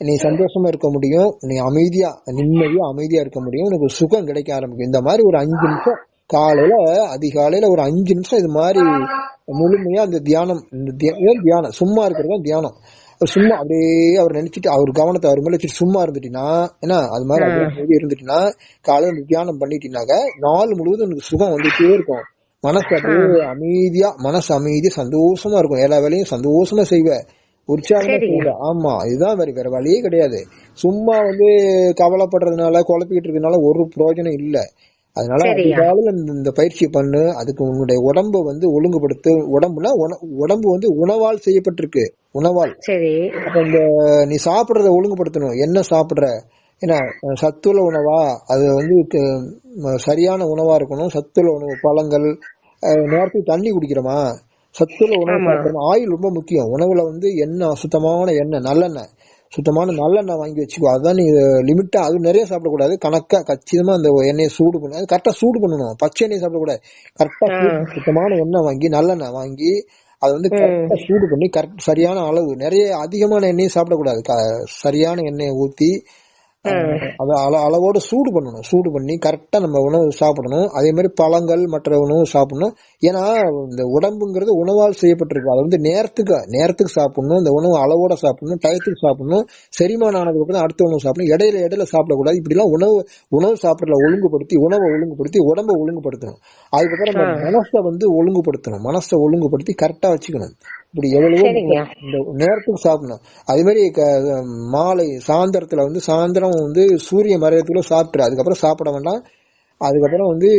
நீ சந்தோஷமா இருக்க முடியும், நீ நிம்மதியா அமைதியா இருக்க முடியும், உனக்கு சுகம் கிடைக்க ஆரம்பிக்கும். இந்த மாதிரி ஒரு 5 நிமிஷம் அதிகாலையில ஒரு 5 நிமிஷம் இது மாதிரி முழுமையா அந்த தியானம் சும்மா இருக்கிறது தியானம். சும்மா அப்படியே அவர் நினைச்சிட்டு அவர் கவனத்தை அவர் மேல வச்சுட்டு சும்மா இருந்துட்டீங்கன்னா, ஏன்னா அது மாதிரி அப்படியே இருந்துட்டீங்கன்னா, காலையில தியானம் பண்ணிட்டீங்கன்னாக்க நாள் முழுவதும் எனக்கு சுகம் வந்துட்டே இருக்கும். மனசு அப்படியே அமைதியா சந்தோஷமா இருக்கும். எல்லா வேலையும் சந்தோஷமா செய்வ, உற்சாகமா செய்வ. ஆமா, இதுதான் வேற வழியே கிடையாது. சும்மா வந்து கவலைப்படுறதுனால குழப்பிக்கிட்டு இருக்கிறதுனால ஒரு பிரயோஜனம் இல்ல. அதனால அதிகாலையில இந்த பயிற்சி பண்ணு. அதுக்கு உன்னுடைய உடம்ப வந்து ஒழுங்குபடுத்து. உடம்பு வந்து உணவால் செய்யப்பட்டிருக்கு, உணவால். அப்ப இந்த நீ சாப்பிடுறத ஒழுங்குபடுத்தணும். என்ன சாப்பிடுற, ஏன்னா சத்துள்ள உணவா, அது வந்து சரியான உணவா இருக்கணும். சத்துள்ள உணவு, பழங்கள், நேரத்துக்கு தண்ணி குடிக்கிறோமா, சத்துள்ள உணவு சாப்பிடணும். ஆயில் ரொம்ப முக்கியம். உணவுல வந்து எண்ணெய், சுத்தமான எண்ணெய், நல்லெண்ணெய், சுத்தமான நல்லெண்ணெய் வாங்கி வச்சுக்கோ. அதான் நீ லிமிட்டா, அது நிறைய சாப்பிடக்கூடாது, கணக்கா கச்சிதமா அந்த எண்ணெயை சூடு பண்ணு. அது கரெக்டா சூடு பண்ணணும். பச்சை எண்ணெய் சாப்பிடக்கூடாது. கரெக்டா சுத்தமான எண்ணெய் வாங்கி, நல்லெண்ணெய் வாங்கி அதை வந்து கரெக்டா சூடு பண்ணி சரியான அளவு, நிறைய அதிகமான எண்ணெயும் சாப்பிடக்கூடாது. சரியான எண்ணெயை ஊத்தி அதை அளவோட சூடு பண்ணணும். சூடு பண்ணி கரெக்டா நம்ம உணவு சாப்பிடணும். அதே மாதிரி பழங்கள் மற்ற உணவு சாப்பிடணும். ஏன்னா இந்த உடம்புங்கிறது உணவால் செய்யப்பட்டிருக்கு. அதை வந்து நேரத்துக்கு சாப்பிடணும். இந்த உணவு அளவோட சாப்பிடணும், டயத்துக்கு சாப்பிடணும். செரிமானம் ஆனதுக்கு அப்புறம் அடுத்த உணவு சாப்பிடணும். இடையில சாப்பிடக்கூடாது. இப்படி எல்லாம் உணவு சாப்பிடல உணவை ஒழுங்குபடுத்தி உடம்பை ஒழுங்குபடுத்தணும். அதுக்கப்புறம் நம்ம மனசை வந்து ஒழுங்குபடுத்தணும். மனசை ஒழுங்குபடுத்தி கரெக்டா வச்சுக்கணும். இப்படி எவ்வளவோ இந்த நேரத்துக்கு சாப்பிடணும். அதே மாதிரி மாலை சாயந்தரம் வந்து சூரிய மறையத்துக்குள்ள சாப்பிட்டுரு. அதுக்கப்புறம் சாப்பிட வேண்டாம். அதுக்கப்புறம் வந்து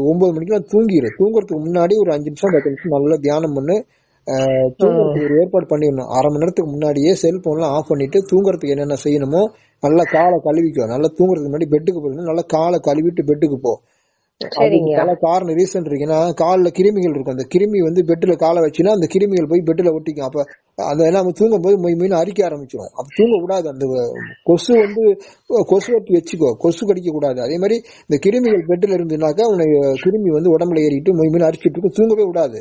9 மணிக்கெல்லாம் தூங்குறதுக்கு முன்னாடி ஒரு 5 நிமிஷம் 10 நிமிஷம் நல்லா தியானம் பண்ணு. தூங்குறதுக்கு ஒரு ஏற்பாடு பண்ணிடணும். 1/2 மணி நேரத்துக்கு முன்னாடியே செல்போன்லாம் ஆஃப் பண்ணிட்டு தூங்குறதுக்கு என்னென்ன செய்யணுமோ நல்லா காலை கழுவிக்கோ. நல்லா தூங்குறதுக்கு முன்னாடி பெட்டுக்கு போயிடணும். நல்லா காலை கழுவிட்டு பெட்டுக்கு போ. அதுக்கு காரணம் ரீசன் இருக்கு. ஏன்னா காலில் கிருமிகள் இருக்கும். அந்த கிருமி வந்து பெட்டுல காலை வச்சுன்னா அந்த கிருமிகள் போய் பெட்டுல ஒட்டிக்கும். அப்ப அந்த நம்ம தூங்கும் போது மீன் அரிக்க ஆரம்பிச்சிடும். அப்ப தூங்க கூடாது. அந்த கொசு வெட்டி வச்சுக்கோ. கொசு கடிக்க கூடாது. அதே மாதிரி இந்த கிருமிகள் பெட்டுல இருந்துனாக்கா உனக்கு கிருமி வந்து உடம்புல ஏறிட்டு மீன் அரிச்சிட்டு இருக்கும். தூங்கவே கூடாது.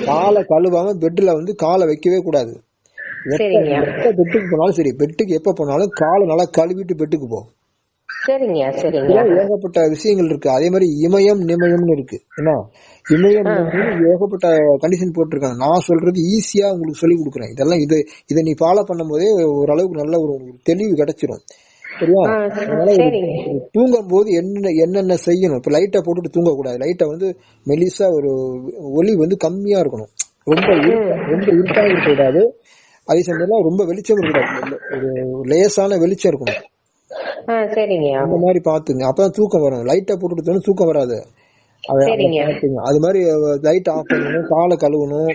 காலை கழுவாம பெட்டுல வந்து காலை வைக்கவே கூடாது. எப்ப பெட்டுக்கு போனாலும் சரி, பெட்டுக்கு எப்ப போனாலும் காலை நல்லா கழுவிட்டு பெட்டுக்கு போ. ஏகப்பட்ட விஷயங்கள் இருக்கு. அதே மாதிரி நிமயம்னு இருக்கு. ஏன்னா இமயம் ஏகப்பட்ட கண்டிஷன் போட்டிருக்காங்க. நான் சொல்றது ஈஸியா உங்களுக்கு சொல்லி கொடுக்குறேன். இதை நீ ஃபாலோ பண்ணும் போதே ஓரளவுக்கு நல்ல ஒரு தெளிவு கிடைச்சிரும். சரியா? அதனால தூங்கும் போது என்னென்ன செய்யணும். இப்ப லைட்டை போட்டுட்டு தூங்க கூடாது. லைட்டை வந்து மெலிசா ஒரு ஒளி வந்து கம்மியா இருக்கணும். ரொம்ப இருட்டா இருக்கக்கூடாது. அதே சமயம் ரொம்ப வெளிச்சம் இருக்கக்கூடாது. ஒரு லேசான வெளிச்சம் இருக்கணும். அந்த மாதிரி பாத்துங்க. அப்பதான் தூக்கம் வரும். லைட்டா போட்டுட்டு தூக்கம் வராது. அது மாதிரி லைட் ஆஃப் பண்ணணும். காலை கழுவணும்.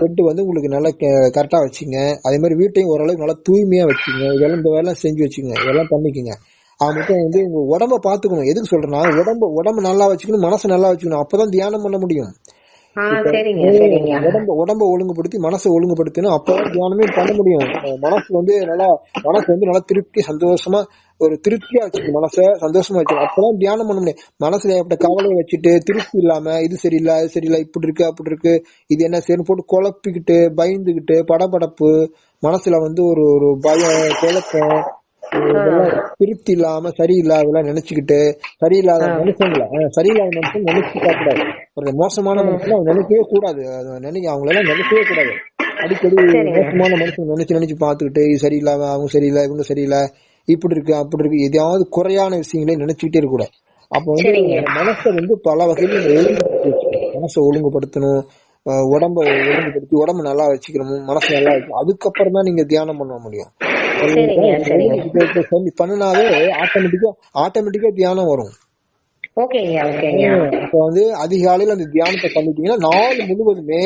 பெட் வந்து உங்களுக்கு நல்லா கரெக்டா வச்சுங்க. அதே மாதிரி வீட்டையும் ஓரளவுக்கு நல்லா தூய்மையா வச்சுங்க. இந்த வேலை செஞ்சு வச்சுங்க. இதெல்லாம் பண்ணிக்கோங்க. அது மட்டும் வந்து உங்க உடம்ப பாத்துக்கணும். எதுக்கு சொல்றேன்னா உடம்பு நல்லா வச்சுக்கணும், மனசை நல்லா வச்சுக்கணும். அப்பதான் தியானம் பண்ண முடியும். உடம்ப ஒழுங்குபடுத்தி மனசை ஒழுங்குபடுத்தணும். அப்பதான் தியானமே பண்ண முடியும். மனசு வந்து நல்லா திருப்தி சந்தோஷமா ஒரு திருப்தியா வச்சுக்கணும். மனசை சந்தோஷமா வச்சுக்கணும். அப்பதான் தியானம் பண்ண முடியும். மனசுல ஏற்பட்ட கவலையை வச்சுட்டு திருப்தி இல்லாம இது சரியில்லை அது சரியில்லை இப்படி இருக்கு அப்படி இருக்கு இது என்ன சரின்னு போட்டு குழப்பிக்கிட்டு பயந்துகிட்டு படபடப்பு மனசுல வந்து ஒரு பயம் குழப்பம் திருப்தி இல்லாம சரியில்லாதெல்லாம் நினைச்சுக்கிட்டு சரியில்லாத மனுஷன் நினைச்சு கூடாது. ஒரு மோசமான மனுஷன் அவன் நினைக்கவே கூடாது. அவங்களெல்லாம் நினைக்கவே கூடாது. அடிக்கடி மோசமான மனுஷன் நினைச்சு பாத்துக்கிட்டு இது சரியில்லாம அவங்க சரியில்லை இவங்க சரியில்லை இப்படி இருக்கு அப்படி இருக்கு எதையாவது குறையான விஷயங்களே நினைச்சுக்கிட்டே இருக்க கூடாது. அப்ப வந்து மனசை வந்து பல வகையில மனசை ஒழுங்குபடுத்தணும். உடம்ப ஒழுங்குபடுத்தி உடம்பு நல்லா வச்சுக்கணும். மனசு நல்லா வச்சு அதுக்கப்புறம் தான் நீங்க தியானம் பண்ண முடியும். பண்ணனாவே ஆட்டோமேட்டிக்கா தியானம் வரும். இப்ப வந்து அதிகாலையில அந்த தியானத்தை பண்ணிட்டீங்கன்னா நாள் முழுவதுமே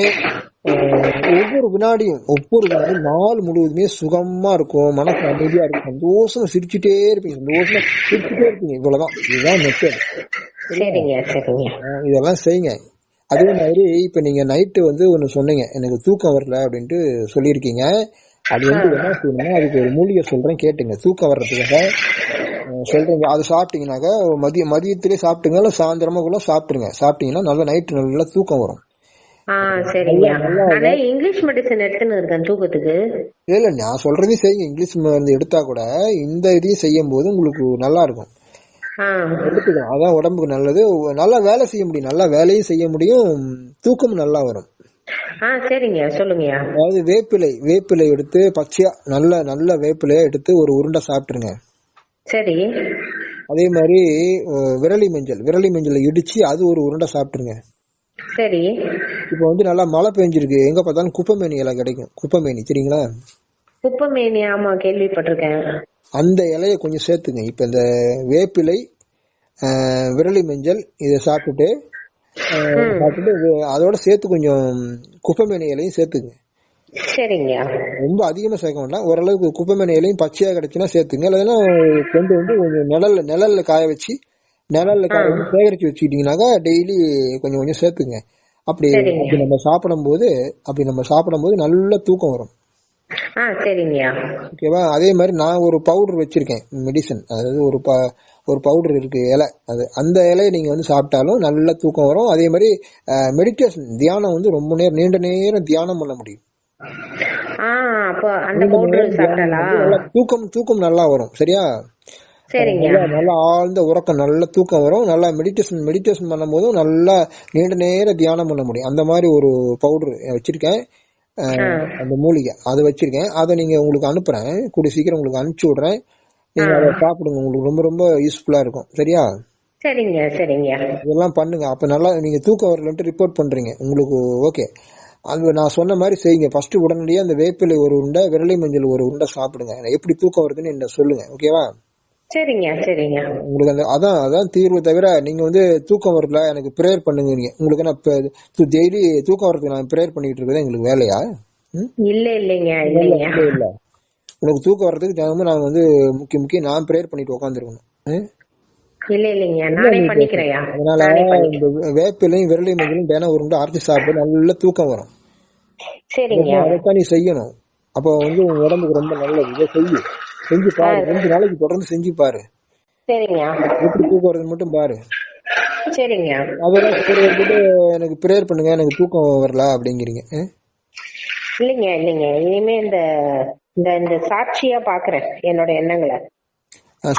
ஒவ்வொரு வினாடியும் நாள் முழுவதுமே சுகமா இருக்கும். மனசு அமைதியா இருக்கும். சந்தோஷமா சிரிச்சுட்டே இருப்பீங்க. இவ்வளவுதான். இதுதான் மெத்தட். இதெல்லாம் செய்யுங்க. அதே மாதிரி இப்ப நீங்க நைட்டு வந்து ஒண்ணு சொன்னீங்க, எனக்கு தூக்கம் வரல அப்படின்ட்டு சொல்லியிருக்கீங்க. அது வந்து என்ன செய்யணும்னா அதுக்கு ஒரு மூலிகை சொல்றேன் கேட்டுங்க. தூக்கம் வர்றதுக்காக சொல்றீங்க. அது சாப்பிட்டீங்கன்னாக்கா மதியத்திலே சாப்பிட்டுங்க இல்ல சாயந்தரமா கூட சாப்பிட்டுருங்க. சாப்பிட்டீங்கன்னா நல்லா நைட்டு நல்லா தூக்கம் வரும். இங்கிலீஷ் மெடிசன் எடுத்துன்னு இருக்கேன் தூக்கத்துக்கு. இல்ல நான் சொல்றதையும் செய்யுங்க. இங்கிலீஷ் மருந்து எடுத்தா கூட இந்த இதையும் செய்யும் போது உங்களுக்கு நல்லா இருக்கும். எடுத்துக்கலாம். அதான் உடம்புக்கு நல்லது. நல்லா வேலை செய்ய முடியும். நல்லா வேலையும் செய்ய முடியும். தூக்கமும் நல்லா வரும். சொல்லுங்க. அதாவது வேப்பிலை எடுத்து பச்சையா நல்ல வேப்பிலையா எடுத்து ஒரு உருண்டை சாப்பிட்டுருங்க. சரி. அதே மாதிரி விரலி மஞ்சள் இடிச்சு அது ஒரு உருண்டை சாப்பிட்டுருங்க. சரி. இப்ப வந்து நல்லா மழை பெஞ்சிருக்கு. எங்க பார்த்தாலும் குப்பைமேனி இலை கிடைக்கும். குப்பைமேனி தெரியுங்களா? குப்பைமேனி ஆமா கேள்விப்பட்டிருக்கேன். அந்த இலைய கொஞ்சம் சேர்த்துங்க. இப்ப இந்த வேப்பிலை விரலி மஞ்சள் இதை சாப்பிட்டுட்டு அதோட சேர்த்து கொஞ்சம் குப்பைமேனி இலையும் சேர்த்துங்க. சரிங்க. ரொம்ப அதிகமா சேர்க்க வேண்டாம். ஓரளவுக்கு குப்பைமேனி இலையும் பச்சையா கிடைச்சுன்னா சேர்த்துங்க. இல்லைன்னா கொண்டு வந்து கொஞ்சம் நிழல்ல காய வச்சு சேகரிச்சு வச்சுக்கிட்டீங்கன்னாக்கா டெய்லி கொஞ்சம் கொஞ்சம் சேர்த்துங்க. அப்படி நம்ம சாப்பிடும் போது நல்ல தூக்கம் வரும். ஓகேவா? அதே மாதிரி நான் ஒரு பவுடர் வச்சிருக்கேன் மெடிசன். அதாவது ஒரு பவுடர் இருக்கு இலை. அந்த இலையை நீங்க வந்து சாப்பிட்டாலும் நல்ல தூக்கம் வரும். அதே மாதிரி மெடிடேஷன் தியானம் வந்து ரொம்ப நீண்ட நேரம் தியானம் பண்ண முடியும். அப்போ அந்த 3 மணி பவுடர் நேரம் தியானம் சாப்பிட்டாலா? பண்ணும்போது நல்லா தூக்கம் நல்லா வரும். சரியா? சரிங்க. நல்லா நல்லா ஆழ்ந்த உறக்கம், நல்ல தூக்கம் வரும். நல்லா மெடிடேஷன் பண்ணும்போதும் நல்லா நீண்ட நேரம் தியானம் பண்ண முடியும். அந்த மாதிரி ஒரு பவுடர் வச்சிருக்கேன். அந்த மூலிகை அதை வச்சிருக்கேன். அதை நீங்க உங்களுக்கு அனுப்புறேன், கூடிய சீக்கிரம் உங்களுக்கு அனுப்பிச்சு விடுறேன். நீங்க அதை சாப்பிடுங்க, உங்களுக்கு ரொம்ப ரொம்ப யூஸ்ஃபுல்லா இருக்கும். சரியா? சரிங்க சரிங்க. இதெல்லாம் பண்ணுங்க. அப்ப நல்லா நீங்க தூக்கம் வரலன்ட்டு ரிப்போர்ட் பண்றீங்க, உங்களுக்கு ஓகே. அது நான் சொன்ன மாதிரி செய்யுங்க. ஃபர்ஸ்ட் உடனடியாக அந்த வேப்பிலை ஒரு உருண்டை, விரலை மஞ்சள் ஒரு உருண்டை சாப்பிடுங்க. எப்படி தூக்கம் வருதுன்னு என்ன சொல்லுங்க. ஓகேவா? சரிங்க சரிங்க. உங்களுக்கு அந்த அதான் தீர்வு. தவிர நீங்க தூக்கம் வரல எனக்கு பிரேயர் பண்ணுங்க. உங்களுக்கு நான் டெய்லி தூக்கம் வரதுக்கு நான் பிரேயர் பண்ணிட்டு இருக்கிறது எங்களுக்கு வேலையா? இல்ல இல்லைங்க இல்ல இல்லைங்க. இல்ல. உனக்கு தூக்கம் வர்றதுக்கு தினமும் நான் முக்கிய நான் பிரேயர் பண்ணிட்டு உட்காந்துருக்கணும். இல்ல இல்லைங்க, நானே பண்ணிக்கிறேன். அதனால இந்த வேப்பிலையும் விரலை மஞ்சளும் தினம் உருண்டை அரைச்சு சாப்பிட்டு நல்ல தூக்கம் வரும். சரிங்க. அதைத்தான் நீ செய்யணும். அப்போ உங்க உடம்புக்கு ரொம்ப நல்லது. இதை செஞ்சு பாரு. 2 நாளைக்கு தொடர்ந்து செஞ்சு பாரு. சரிங்க. எப்படி தூக்கம் வருதுன்னு மட்டும் பாரு. சரிங்க. அதெல்லாம் எனக்கு பிரேயர் பண்ணுங்க, எனக்கு தூக்கம் வரல அப்படிங்கிறீங்க. இல்லைங்க இல்லைங்க, இனிமே இந்த இந்த சாட்சியா பாக்குறேன் என்னோட எண்ணங்களை.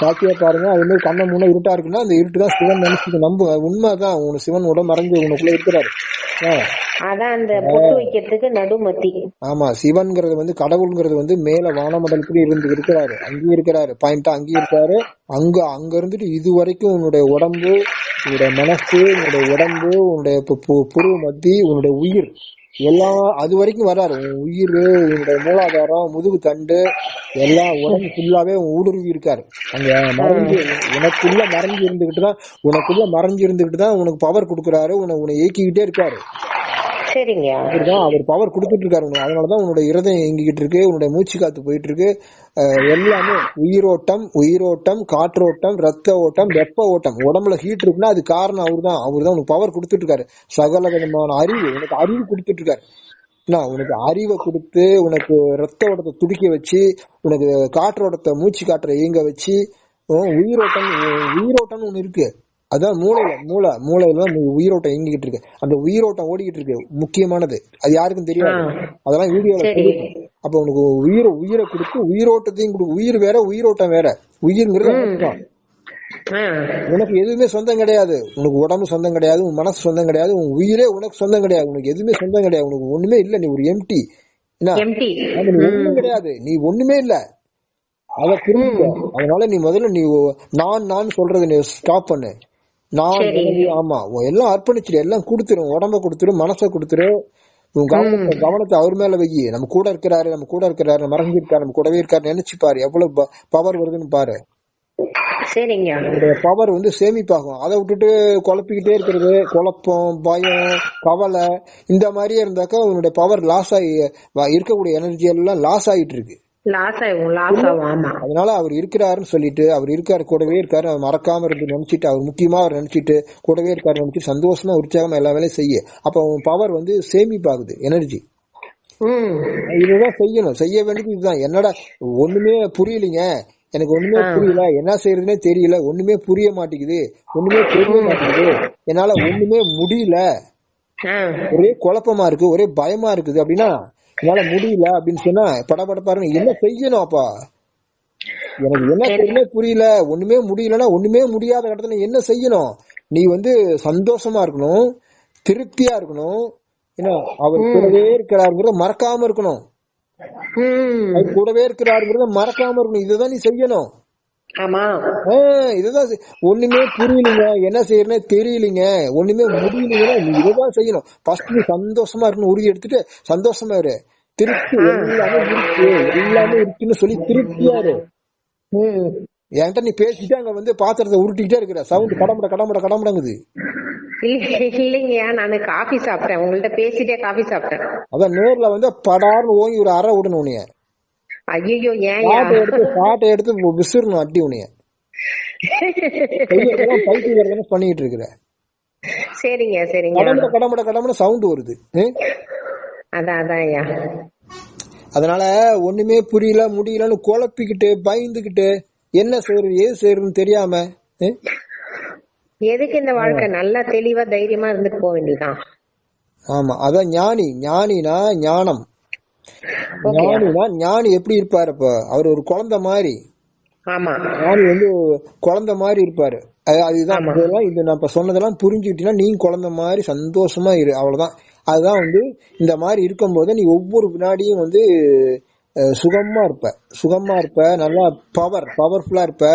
சாட்சியா பாருங்க. அது மாதிரி கண்ணை முன்ன இருட்டா இருக்குன்னா அந்த இருட்டு தான் சிவன் நினைச்சு நம்புங்க. உண்மைதான், உனக்கு சிவன் உடம்பு மறைஞ்சு உனக்குள்ள இருக்கிறாரு. அதான் அந்த பொட்டு வைக்கிறதுக்கு நடுமத்தி. ஆமா, சிவன்கிறது கடவுள்ங்கிறது மேல வானமண்டலத்துல இருக்கிறாரு, அங்கேயும் இருக்கிறாரு. பாயிண்டா அங்கேயும் இருக்காரு. அங்க இருந்துட்டு இது வரைக்கும் உன்னுடைய உடம்பு, உன்னுடைய மனசு, உன்னுடைய உடம்பு, உன்னுடைய புருவ மத்தி, உன்னுடைய உயிர் எல்லாம் அது வரைக்கும் வர்றாரு. உன் உயிர், உன்னுடைய மூலாதாரம், முதுகு தண்டு எல்லாம் உடம்பு ஃபுல்லாவே ஊடுருவி இருக்காரு. அங்க மறைஞ்சு உனக்குள்ள மறைஞ்சு இருந்துகிட்டு தான் உனக்கு பவர் கொடுக்குறாரு. உன்னை இயக்கிக்கிட்டே இருக்காரு. சரிங்க. அவர் பவர் கொடுத்துட்டு இருக்காரு. அதனாலதான் உன்னோட இருதயம் இயங்கிக்கிட்டு இருக்கு, உன்னுடைய மூச்சு காத்து போயிட்டு இருக்கு. எல்லாமே உயிரோட்டம், காற்றோட்டம், ரத்த ஓட்டம், வெப்ப ஓட்டம். உடம்புல ஹீட் இருக்குன்னா அது காரணம் அவர்தான் உனக்கு பவர் கொடுத்துட்டு இருக்காரு. சகல விதமான உனக்கு அறிவு கொடுத்துட்டு இருக்காரு. உனக்கு அறிவை கொடுத்து, உனக்கு ரத்த ஓட்டத்தை துடிக்க வச்சு, உனக்கு காற்றோட்டத்தை மூச்சு காற்றை இயங்க வச்சு, உயிரோட்டம் ஒண்ணு இருக்கு. அதான் மூளையில உயிரோட்டம் இயங்கிட்டு இருக்கு. அந்த உயிரோட்டம் ஓடிக்கிட்டு இருக்கு, முக்கியமானது. அது யாருக்கும் தெரியாது. அதெல்லாம் வீடியோல. அப்ப உனக்கு உயிரை கொடுத்து உயிரோட்டத்தையும் கொடுக்கும். உயிர் வேற, உயிரோட்டம் வேற. உயிர்ங்கிறது உனக்கு எதுவுமே சொந்தம் கிடையாது. உனக்கு உடம்பு சொந்தம் கிடையாது, உன் மனசு சொந்தம் கிடையாது, உன் உயிரே உனக்கு சொந்தம் கிடையாது. உனக்கு எதுவுமே சொந்தம் கிடையாது. உனக்கு ஒண்ணுமே இல்ல. நீ ஒரு எம்டி. ஒண்ணும் கிடையாது, நீ ஒண்ணுமே இல்ல. அத புரிஞ்சுக்க. அதனால நீ முதல்ல நான் சொல்றது நீ ஸ்டாப் பண்ணு. ஆமா, எல்லாம் அர்ப்பணிச்சிரு, எல்லாம் கொடுத்துரும். உடம்ப கொடுத்துரு, மனசை கொடுத்துரு. உன் கவனத்தை அவர் மேல வை. நம்ம கூட இருக்கிறாரு, மறைஞ்சிருக்காரு, நம்ம கூடவே இருக்காரு நினைச்சு பாரு. எவ்வளவு பவர் வருதுன்னு பாரு. சரிங்க. பவர் சேமிப்பாகும். அதை விட்டுட்டு குழப்பிக்கிட்டே இருக்கிறது, குழப்பம், பயம், கவலை இந்த மாதிரியே இருந்தாக்கா உன்னுடைய பவர் லாஸ் ஆகி இருக்கக்கூடிய எனர்ஜி எல்லாம் லாஸ் ஆகிட்டு இருக்கு. அதனால அவர் இருக்கிறாருன்னு சொல்லிட்டு, அவர் இருக்காரு, கூடவே இருக்காரு, அவர் மறக்காம இருந்து நினைச்சிட்டு, அவர் முக்கியமா அவர் நினைச்சிட்டு கூடவே இருக்காரு நினைச்சிட்டு சந்தோஷமா உற்சாகமா எல்லா வேலையும் செய்ய. அப்ப அவன் பவர் சேமிப்பாகுது, எனர்ஜி. இதுதான் செய்யணும், செய்ய வேண்டியது இதுதான். என்னடா ஒண்ணுமே புரியலீங்க, எனக்கு ஒண்ணுமே புரியல, என்ன செய்யறதுன்னே தெரியல, ஒண்ணுமே புரிய மாட்டேங்குது, என்னால ஒண்ணுமே முடியல, ஒரே குழப்பமா இருக்கு, ஒரே பயமா இருக்குது அப்படின்னா, என்னால முடியல அப்படின்னு சொன்னா படபடப்பாரு. என்ன செய்யணும்? அப்பா எனக்கு என்ன செய்யணுமே புரியல, ஒண்ணுமே முடியலன்னா ஒண்ணுமே முடியாத இடத்துல என்ன செய்யணும்? நீ சந்தோஷமா இருக்கணும், திருப்தியா இருக்கணும். ஏன்னா அவர் கூடவே இருக்கிறாருங்கிறத மறக்காம இருக்கணும். அவர் கூடவே இருக்கிறாருங்கிறத மறக்காம இருக்கணும். இதுதான் நீ செய்யணும். இதுதான். ஒண்ணுமே புரியலீங்க, என்ன செய்யறனே தெரியலீங்க, ஒண்ணுமே முடியலீங்கன்னா நீ இதுதான் செய்யணும். ஃபர்ஸ்ட் நீ சந்தோஷமா இருக்கணும், உறுதி எடுத்துட்டு சந்தோஷமா இரு. திருப்தி எல்லாமே இருக்குன்னு சொல்லி திருப்தியா இரு. என்கிட்ட நீ பேசிட்டு அங்க பாத்திரத்தை உருட்டிக்கிட்டே இருக்கிற, சவுண்ட் கடமுடங்குது. இல்லைங்கய்யா, நானு காஃபி சாப்பிட்டேன், உங்கள்ட்ட பேசிட்டே காஃபி சாப்பிட்டேன். அதான் நேர்ல படார்னு ஓங்கி ஒரு அரை விடணும் உனைய. ஐயோ, பாட்டை எடுத்து விசிறணும், அட்டி உனைய. பண்ணிட்டு இருக்கிற. சரிங்க சரிங்க. கடமுட சவுண்ட் வருது. அதான். அதனால ஒண்ணுமே புரியல, முடியலன்னு குழப்பிக்கிட்டு பயந்துகிட்டு என்ன செய்யறது ஏது செய்யறதுன்னு தெரியாம எதுக்கு இந்த வாழ்க்கை? நல்லா தெளிவா தைரியமா இருந்துட்டு போக வேண்டியதான். ஆமா, அதான் ஞானினா ஞானம். ஓகேயா. ஞானி எப்படி இருப்பாரு? அப்ப அவர் ஒரு குழந்தை மாதிரி. ஆமா ஞானி குழந்தை மாதிரி இருப்பாரு. அதுதான் ஆமா. இதெல்லாம் இது நான் இப்ப சொன்னதெல்லாம் புரிஞ்சுக்கிட்டீங்கன்னா நீ குழந்தை மாதிரி சந்தோஷமா இரு, அவ்வளவுதான். அதுதான் இந்த மாதிரி இருக்கும்போது நீ ஒவ்வொரு வினாடியும் சுகமா இருப்ப, நல்லா பவர்ஃபுல்லா இருப்ப,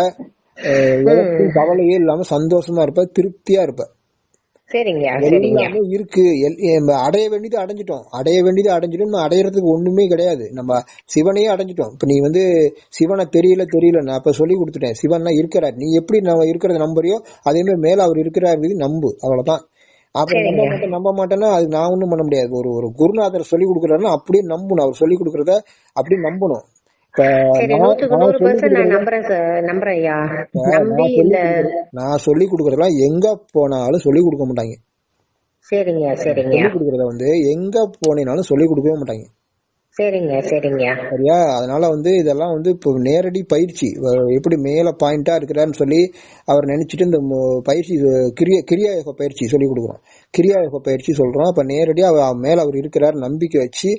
எதற்கும் கவலையே இல்லாம சந்தோஷமா இருப்ப, திருப்தியா இருப்ப. சரிங்க சரிங்க எல்லாமே இருக்கு. அடைய வேண்டியது அடைஞ்சிட்டோம். நம்ம அடையறதுக்கு ஒண்ணுமே கிடையாது. நம்ம சிவனையே அடைஞ்சிட்டோம். இப்ப நீ சிவனை தெரியல நான் அப்ப சொல்லி கொடுத்துட்டேன். சிவன் இருக்கிறார். நீ எப்படி நம்ம இருக்கிறத நம்புறியோ அதே மாதிரி மேல அவர் இருக்கிறார் நம்பு, அவ்வளவுதான். அப்புறம் நம்ப மாட்டேன்னா அது நான் ஒண்ணும் பண்ண முடியாது. ஒரு குருநாதர் சொல்லி கொடுக்குறாருன்னா அப்படியே நம்பணும். அவர் சொல்லி கொடுக்கறத அப்படியே நம்பணும். நான் சொல்லி கொடுக்கறதெல்லாம் எங்க போனாலும் சொல்லி கொடுக்க மாட்டாங்க. சரிங்க சரிங்க சொல்லி கொடுக்கறத எங்க போனீங்கனாலும் சொல்லி கொடுக்கவே மாட்டாங்க. சரிங்க சரிங்க சரியா? அதனால இதெல்லாம் இப்போ நேரடி பயிற்சி. எப்படி மேல பாயிண்டா இருக்கிறாருன்னு சொல்லி அவர் நினைச்சிட்டு இந்த பயிற்சி கிரியாயோக பயிற்சி சொல்லி கொடுக்குறோம். கிரியாயோக பயிற்சி சொல்றோம். அப்ப நேரடியா மேல அவர் இருக்கிறார் நம்பிக்கை வச்சு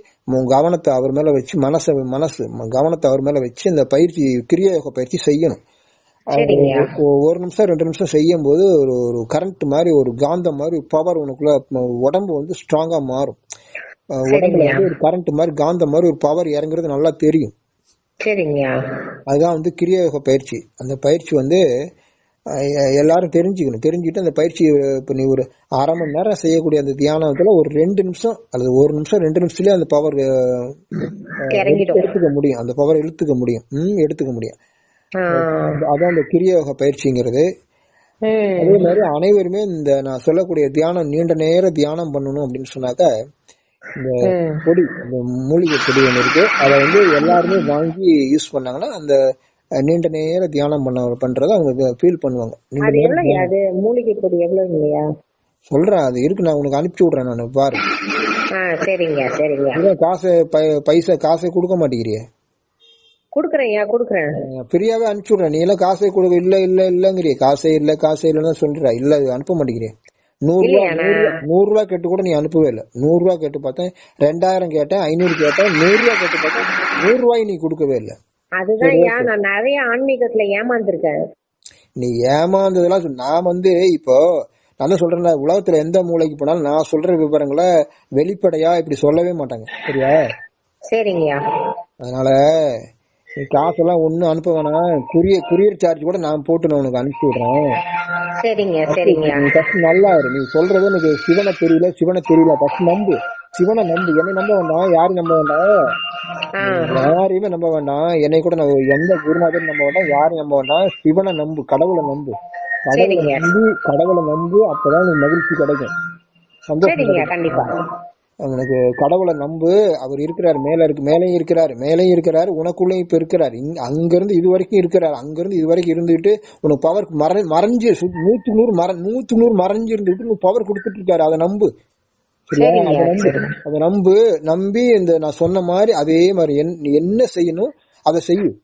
கவனத்தை அவர் மேல வச்சு மனசு கவனத்தை அவர் மேல வச்சு இந்த பயிற்சி கிரியாயோக பயிற்சி செய்யணும். ஒரு நிமிஷம் 2 நிமிஷம் செய்யும் போது ஒரு கரண்ட் மாதிரி, ஒரு காந்தம் மாதிரி பவர் உனக்குள்ள உடம்பு ஸ்ட்ராங்கா மாறும். உடம்புல ஒரு கரண்ட் மாதிரி காந்தம் மாதிரி ஒரு பவர் இறங்குறது நல்லா தெரியும். அதுதான் கிரியாயோக பயிற்சி. அந்த பயிற்சி எல்லாரும் தெரிஞ்சுக்கிட்டு அந்த பயிற்சி இப்ப நீ ஒரு அரை மணி நேரம் செய்யக்கூடிய அந்த தியானத்துல ஒரு 2 நிமிஷம் அல்லது 1 நிமிஷம் 2 நிமிஷத்துலயே அந்த பவர் எடுத்துக்க முடியும். அந்த பவர் எடுத்துக்க முடியும். அதான் இந்த கிரியாயோக பயிற்சிங்கிறது. அதே மாதிரி அனைவருமே நான் சொல்லக்கூடிய தியானம் நீண்ட நேரம் தியானம் பண்ணணும் அப்படின்னு சொன்னாக்க இந்த பொடி, இந்த மூலிகை பொடி ஒன்று இருக்கு. அதை எல்லாருமே வாங்கி யூஸ் பண்ணாங்கன்னா அந்த நீண்ட நேரம் தியானம் பண்றத அவங்க ஃபீல் பண்ணுவாங்க. மூலிகை பொடி எவ்வளவு இல்லையா சொல்றேன், அது இருக்கு, நான் உனக்கு அனுப்பிச்சு விடுறேன். நான் பாரு. சரிங்க சரிங்க. காசை கொடுக்க மாட்டேங்கிறிய? குடுக்குறேன். ஃப்ரீயாவே அனுப்பிச்சு விடுறேன். நீ எல்லாம் காசை கொடுக்க இல்லங்கிறிய. காசே இல்லன்னு சொல்ற. இல்ல அனுப்ப மாட்டேங்கிறிய. 100 ரூபா கேட்டு கூட நீ அனுப்பவே இல்லை. 100 ரூபா கேட்டு பார்த்தேன், 2000 கேட்டேன், 500 கேட்டேன், 100 ரூபா கேட்டு பார்த்தேன், 100 ரூபாய் நீ கொடுக்கவே இல்லை. அதுதான் நான் நிறைய ஆன்மீகத்துல ஏமாந்துருக்கேன். நீ ஏமாந்ததெல்லாம் நான் இப்போ நான் சொல்றேன், உலகத்துல எந்த மூலைக்கு போனாலும் நான் சொல்ற விவரங்களை வெளிப்படையா இப்படி சொல்லவே மாட்டாங்க. சரியா? சரிங்க. அதனால நீ காசெல்லாம் ஒண்ணும் அனுப்ப வேணாம். குரியர் சார்ஜ் கூட நான் போட்டு நான் உனக்கு அனுப்பிச்சு விடுறேன். சரிங்க சரிங்க. ஃபர்ஸ்ட் நல்லா இரு. நீ சொல்றது எனக்கு சிவனை தெரியல. ஃபர்ஸ்ட் நம்பு, சிவனை நம்பு. என்னை நம்ப வேண்டாம், யாரும் நம்ப வேண்டாம், யாரையுமே நம்ப வேண்டாம். என்னை கூட எந்த குருநாதரும் நம்ப வேண்டாம், யாரும் நம்ப வேண்டாம். சிவனை நம்பு, கடவுளை நம்பு. கடவுளை நம்பு. அப்பதான் உனக்கு மகிழ்ச்சி கிடைக்கும், சந்தோஷம் கண்டிப்பா. உனக்கு கடவுளை நம்பு. அவர் இருக்கிறார், மேலையும் இருக்கிறாரு, உனக்குள்ளயும் இப்ப இருக்கிறார். அங்கிருந்து இது வரைக்கும் இருக்கிறார். அங்கிருந்து இது வரைக்கும் இருந்துட்டு உனக்கு பவர் மறைஞ்சு 100 மறைஞ்சு இருந்துட்டு உனக்கு பவர் கொடுத்துட்டு இருக்காரு. அதை நம்பு. அதை நம்பி நான் சொன்ன மாதிரி அதே மாதிரி என்ன செய்யணும் அதை செய்யும்.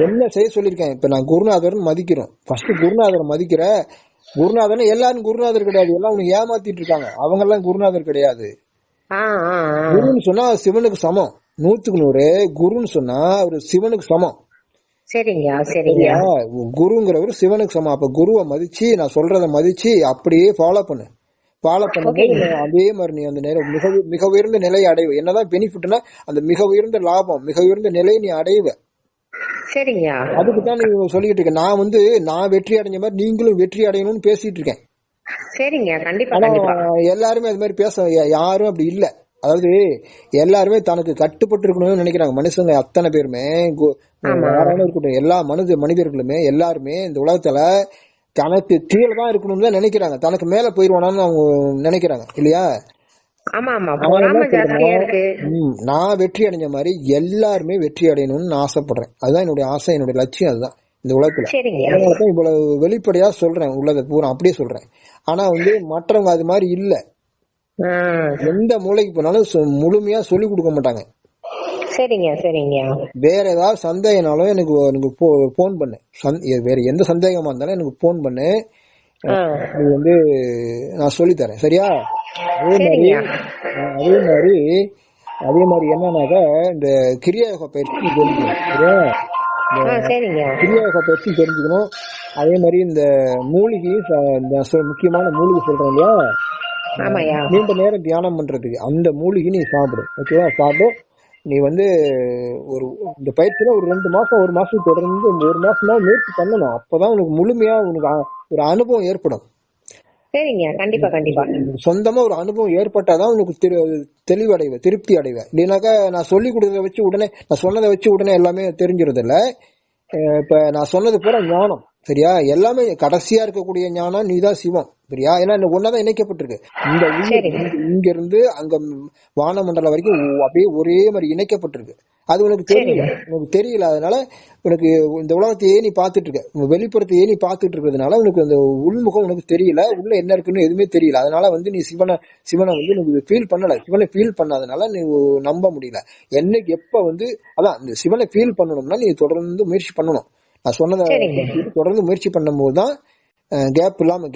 என்ன செய்ய சொல்லிருக்கேன். இப்ப நான் குருநாதர் மதிக்கிறோம். ஃபர்ஸ்ட் குருநாதரை மதிக்கிற. குருநாதர் எல்லாரும் குருநாதர் கிடையாது, எல்லாம் உனக்கு ஏமாத்திட்டு இருக்காங்க. அவங்க எல்லாம் குருநாதர் கிடையாது. குருன்னு சொன்னா சிவனுக்கு சமம். 100க்கு 100 குருன்னு சொன்னா ஒரு சிவனுக்கு சமம். குருங்கிறவர் சிவனுக்கு சமம். அப்ப குருவை மதிச்சு நான் சொல்றத மதிச்சு அப்படியே ஃபாலோ பண்ணு. அதே மாதிரி நீ அந்த நேரம் மிக உயர்ந்த நிலையை அடைவ. என்னதான் பெனிஃபிட்னா அந்த மிக உயர்ந்த லாபம், மிக உயர்ந்த நிலையை நீ அடைவ. அதுக்குதான் நீ சொல்லிட்டு இருக்க. நான் வெற்றி அடைஞ்ச மாதிரி நீங்களும் வெற்றி அடையணும்னு பேசிட்டு இருக்கேன். எல்லாருமே அது மாதிரி பேச யாரும் அப்படி இல்ல. அதாவது எல்லாருமே தனக்கு கட்டுப்பட்டு இருக்கணும்னு நினைக்கிறாங்க. மனுஷங்க அத்தனை பேருமே இருக்கட்டும், எல்லா மனிதர்களுமே எல்லாருமே இந்த உலகத்துல தனக்கு கீழே தான் இருக்கணும்னு தான் நினைக்கிறாங்க. தனக்கு மேல போயிருவானான்னு அவங்க நினைக்கிறாங்க இல்லையா? நான் வெற்றி அடைஞ்ச மாதிரி எல்லாருமே வெற்றி அடையணும்னு நான் ஆசைப்படுறேன். அதுதான் என்னுடைய ஆசை, என்னுடைய லட்சியம். அதுதான் இந்த உலகத்துல. இவ்வளவு வெளிப்படையா சொல்றேன், உள்ளதை பூரா அப்படியே சொல்றேன். ஆனா மற்றவங்க அது மாதிரி இல்ல. எந்த மூளைக்கு போனாலும் முழுமையா சொல்லி கொடுக்க மாட்டாங்க. வேற ஏதாவது சந்தேகம்னாலும் எனக்கு போன் பண்ணு. வேற எந்த சந்தேகமா இருந்தாலும் எனக்கு போன் பண்ணு. நான் சொல்லி தரேன். சரியா? அதே மாதிரி அதே மாதிரி என்னன்னாக்கா இந்த கிரியாயோக பயிற்சி தெரிஞ்சுக்கணும். சரியா? சரிங்க. கிரியாயோக பயிற்சி தெரிஞ்சுக்கணும். அதே மாதிரி இந்த மூலிகையும் முக்கியமான மூலிகை சொல்றேன் இல்லையா, ஆமாய்யா. நீண்ட நேரம் தியானம் பண்றதுக்கு அந்த மூலிகை நீ சாப்பிடு. ஓகேவா? சாப்பிட்டு நீ ஒரு இந்த பயிற்சியில ஒரு 2 மாசம் 1 மாசம் தொடர்ந்து 1 மாசம் தான் முயற்சி பண்ணணும். அப்பதான் உனக்கு முழுமையா உனக்கு ஒரு அனுபவம் ஏற்படும். சரிங்க, கண்டிப்பா கண்டிப்பா. சொந்தமா ஒரு அனுபவம் ஏற்பட்டாதான் உனக்கு தெளிவடைவ, திருப்தி அடைவ. இல்லைனாக்கா நான் சொல்லி கொடுத்ததை வச்சு உடனே, நான் சொன்னதை வச்சு உடனே எல்லாமே தெரிஞ்சிருது இல்ல. இப்ப நான் சொன்னது பூரா ஞானம். சரியா? எல்லாமே கடைசியா இருக்கக்கூடிய ஞானம் நீதான் சிவம். சரியா? ஏன்னா ஒன்னாதான் இணைக்கப்பட்டிருக்கு. இந்த இங்க இருந்து அங்க வானமண்டலம் வரைக்கும் அப்படியே ஒரே மாதிரி இணைக்கப்பட்டிருக்கு. அது உனக்கு தெரியல. அதனால உனக்கு இந்த உலகத்தையே நீ பாத்துட்டு இருக்க, வெளிப்புறத்தையே நீ பாத்துட்டு இருக்கிறதுனால உனக்கு அந்த உள்முகம் உனக்கு தெரியல, உள்ள என்ன இருக்குன்னு எதுவுமே தெரியல. அதனால நீ சிவனை நீ ஃபீல் பண்ணல. சிவனை ஃபீல் பண்ணாதனால நீ நம்ப முடியல. என்னைக்கு எப்ப அதான் இந்த சிவனை ஃபீல் பண்ணணும்னா நீ தொடர்ந்து முயற்சி பண்ணணும். நான் சொன்னதை தொடர்ந்து முயற்சி பண்ணும் போதுதான், கேப் இல்லாம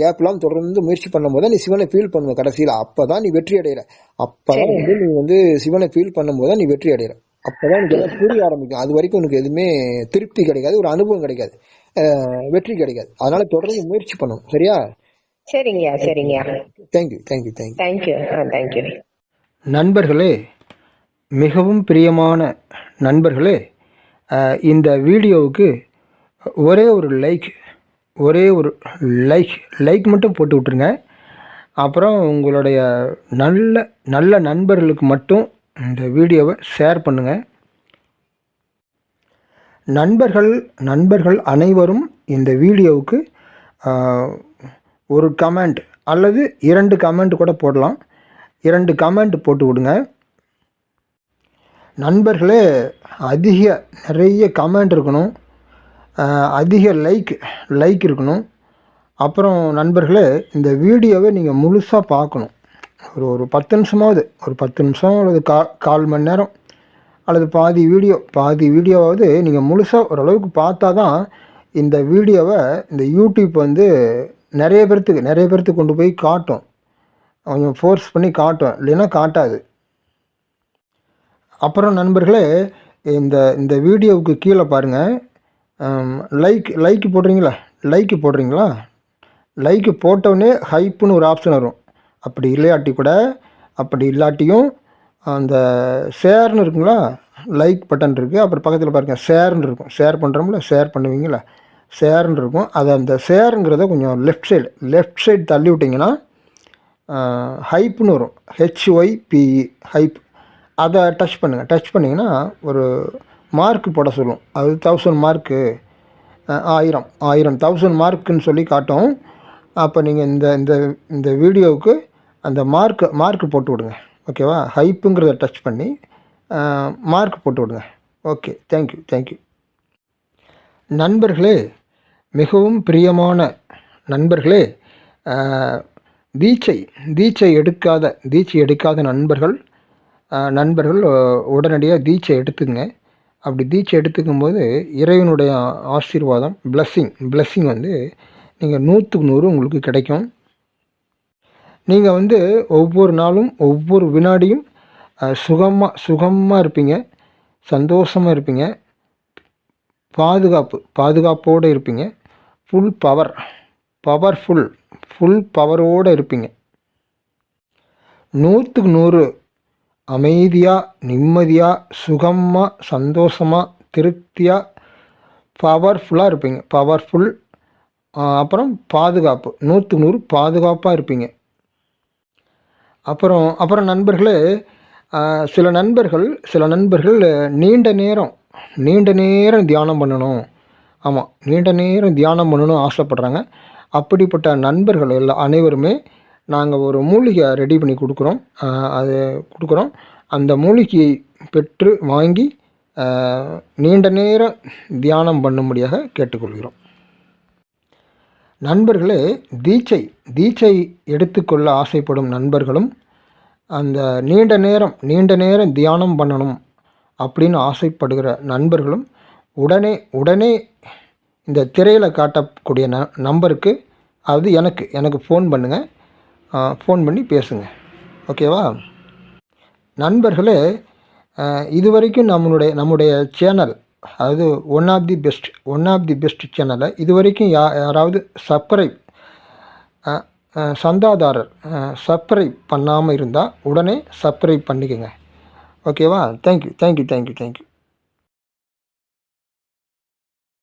தொடர்ந்து முயற்சி பண்ணும் போது நீ சிவனை ஃபீல் பண்ணுவ. கடைசியில அப்பதான் நீ வெற்றி அடைகிற. அப்பதான் நீ சிவனை ஃபீல் பண்ணும் போதுதான் நீ வெற்றி அடைகிற. அப்பதான் எனக்கு புரிய ஆரம்பிக்கும். அது வரைக்கும் உனக்கு எதுவுமே திருப்தி கிடைக்காது, ஒரு அனுபவம் கிடைக்காது, வெற்றி கிடைக்காது. அதனால தொடர்ந்து முயற்சி பண்ணணும். சரியா? சரிங்க சரிங்க. Thank you thank you thank you thank you thank you. நண்பர்களே, மிகவும் பிரியமான நண்பர்களே, இந்த வீடியோவுக்கு ஒரே ஒரு லைக் மட்டும் போட்டு விட்டுருங்க. அப்புறம் உங்களுடைய நல்ல நண்பர்களுக்கு மட்டும் இந்த வீடியோவை ஷேர் பண்ணுங்கள். நண்பர்கள் அனைவரும் இந்த வீடியோவுக்கு ஒரு கமெண்ட் அல்லது 2 கமெண்ட் கூட போடலாம். 2 கமெண்ட் போட்டு விடுங்க. நண்பர்களே, நிறைய கமெண்ட் இருக்கணும், அதிக லைக் இருக்கணும். அப்புறம் நண்பர்களே, இந்த வீடியோவை நீங்கள் முழுசாக பார்க்கணும். ஒரு 10 நிமிஷமாவது, ஒரு 10 நிமிஷம் அல்லது 1/4 மணி நேரம் அல்லது பாதி வீடியோவாவது நீங்கள் முழுசாக ஓரளவுக்கு பார்த்தா தான் இந்த வீடியோவை இந்த யூடியூப் நிறைய பேர்த்துக்கு கொண்டு போய் காட்டும். கொஞ்சம் ஃபோர்ஸ் பண்ணி காட்டும், இல்லைன்னா காட்டாது. அப்புறம் நண்பர்களே, இந்த வீடியோவுக்கு கீழே பாருங்கள், லைக் போடுறீங்களா? லைக் போட்டவுடனே ஹைப்புன்னு ஒரு ஆப்ஷன் வரும். அப்படி இல்லாட்டியும் அந்த ஷேர்னு இருக்குங்களா, லைக் பட்டன் இருக்குது. அப்புறம் பக்கத்தில் பாருங்கள் ஷேர்னு இருக்கும். ஷேர் பண்ணுறோம்ல, ஷேர் பண்ணுவீங்களா, ஷேர்னு இருக்கும். அது அந்த ஷேருங்கிறத கொஞ்சம் லெஃப்ட் சைடு தள்ளி விட்டிங்கன்னா ஹைப்புன்னு வரும், HYPE ஹைப். அதை டச் பண்ணிங்கன்னா ஒரு மார்க் போட சொல்லும். அது 1000 மார்க்கு, 1000 மார்க்குன்னு சொல்லி காட்டும். அப்போ நீங்கள் இந்த வீடியோவுக்கு அந்த மார்க் போட்டு விடுங்க. ஓகேவா? ஹைப்புங்கிறத டச் பண்ணி மார்க் போட்டு விடுங்க. Okay, thank you. நண்பர்களே, மிகவும் பிரியமான நண்பர்களே, தீட்சை எடுக்காத நண்பர்கள் உடனடியாக தீட்சை எடுத்துங்க. அப்படி தீட்சை எடுத்துக்கும்போது இறைவனுடைய ஆசீர்வாதம், பிளஸ்ஸிங் நீங்கள் 100க்கு 100 உங்களுக்கு கிடைக்கும். நீங்கள் ஒவ்வொரு நாளும் ஒவ்வொரு வினாடியும் சுகமாக இருப்பீங்க, சந்தோஷமாக இருப்பீங்க, பாதுகாப்போடு இருப்பீங்க, ஃபுல் பவரோடு இருப்பீங்க. 100க்கு 100 அமைதியாக, நிம்மதியாக, சுகமாக, சந்தோஷமாக, திருப்தியாக, பவர்ஃபுல்லாக இருப்பீங்க. அப்புறம் பாதுகாப்பு, 100க்கு 100 பாதுகாப்பாக இருப்பீங்க. அப்புறம் நண்பர்களே, சில நண்பர்கள் நீண்ட நேரம் தியானம் பண்ணணும். ஆமாம், நீண்ட நேரம் தியானம் பண்ணணும் ஆசைப்பட்றாங்க. அப்படிப்பட்ட நண்பர்கள் அனைவருமே நாங்கள் ஒரு மூலிகை ரெடி பண்ணி கொடுக்குறோம். அந்த மூலிகையை பெற்று வாங்கி நீண்ட நேரம் தியானம் பண்ணும்படியாக கேட்டுக்கொள்கிறோம். நண்பர்களே, தீட்சை எடுத்துக்கொள்ள ஆசைப்படும் நண்பர்களும் அந்த நீண்ட நேரம் தியானம் பண்ணணும் அப்படின்னு ஆசைப்படுகிற நண்பர்களும் உடனே இந்த திரையில் காட்டக்கூடிய நம்பருக்கு, அது எனக்கு ஃபோன் பண்ணுங்கள், ஃபோன் பண்ணி பேசுங்க. ஓகேவா? நண்பர்களே, இது வரைக்கும் நம்முடைய சேனல், அதாவது ஒன் ஆஃப் தி பெஸ்ட் சேனலை இது வரைக்கும் யாராவது சந்தாதாரர் சப்ஸ்கிரைப் பண்ணாமல் இருந்தால் உடனே சப்ஸ்கிரைப் பண்ணிக்கோங்க. ஓகேவா? தேங்க்யூ.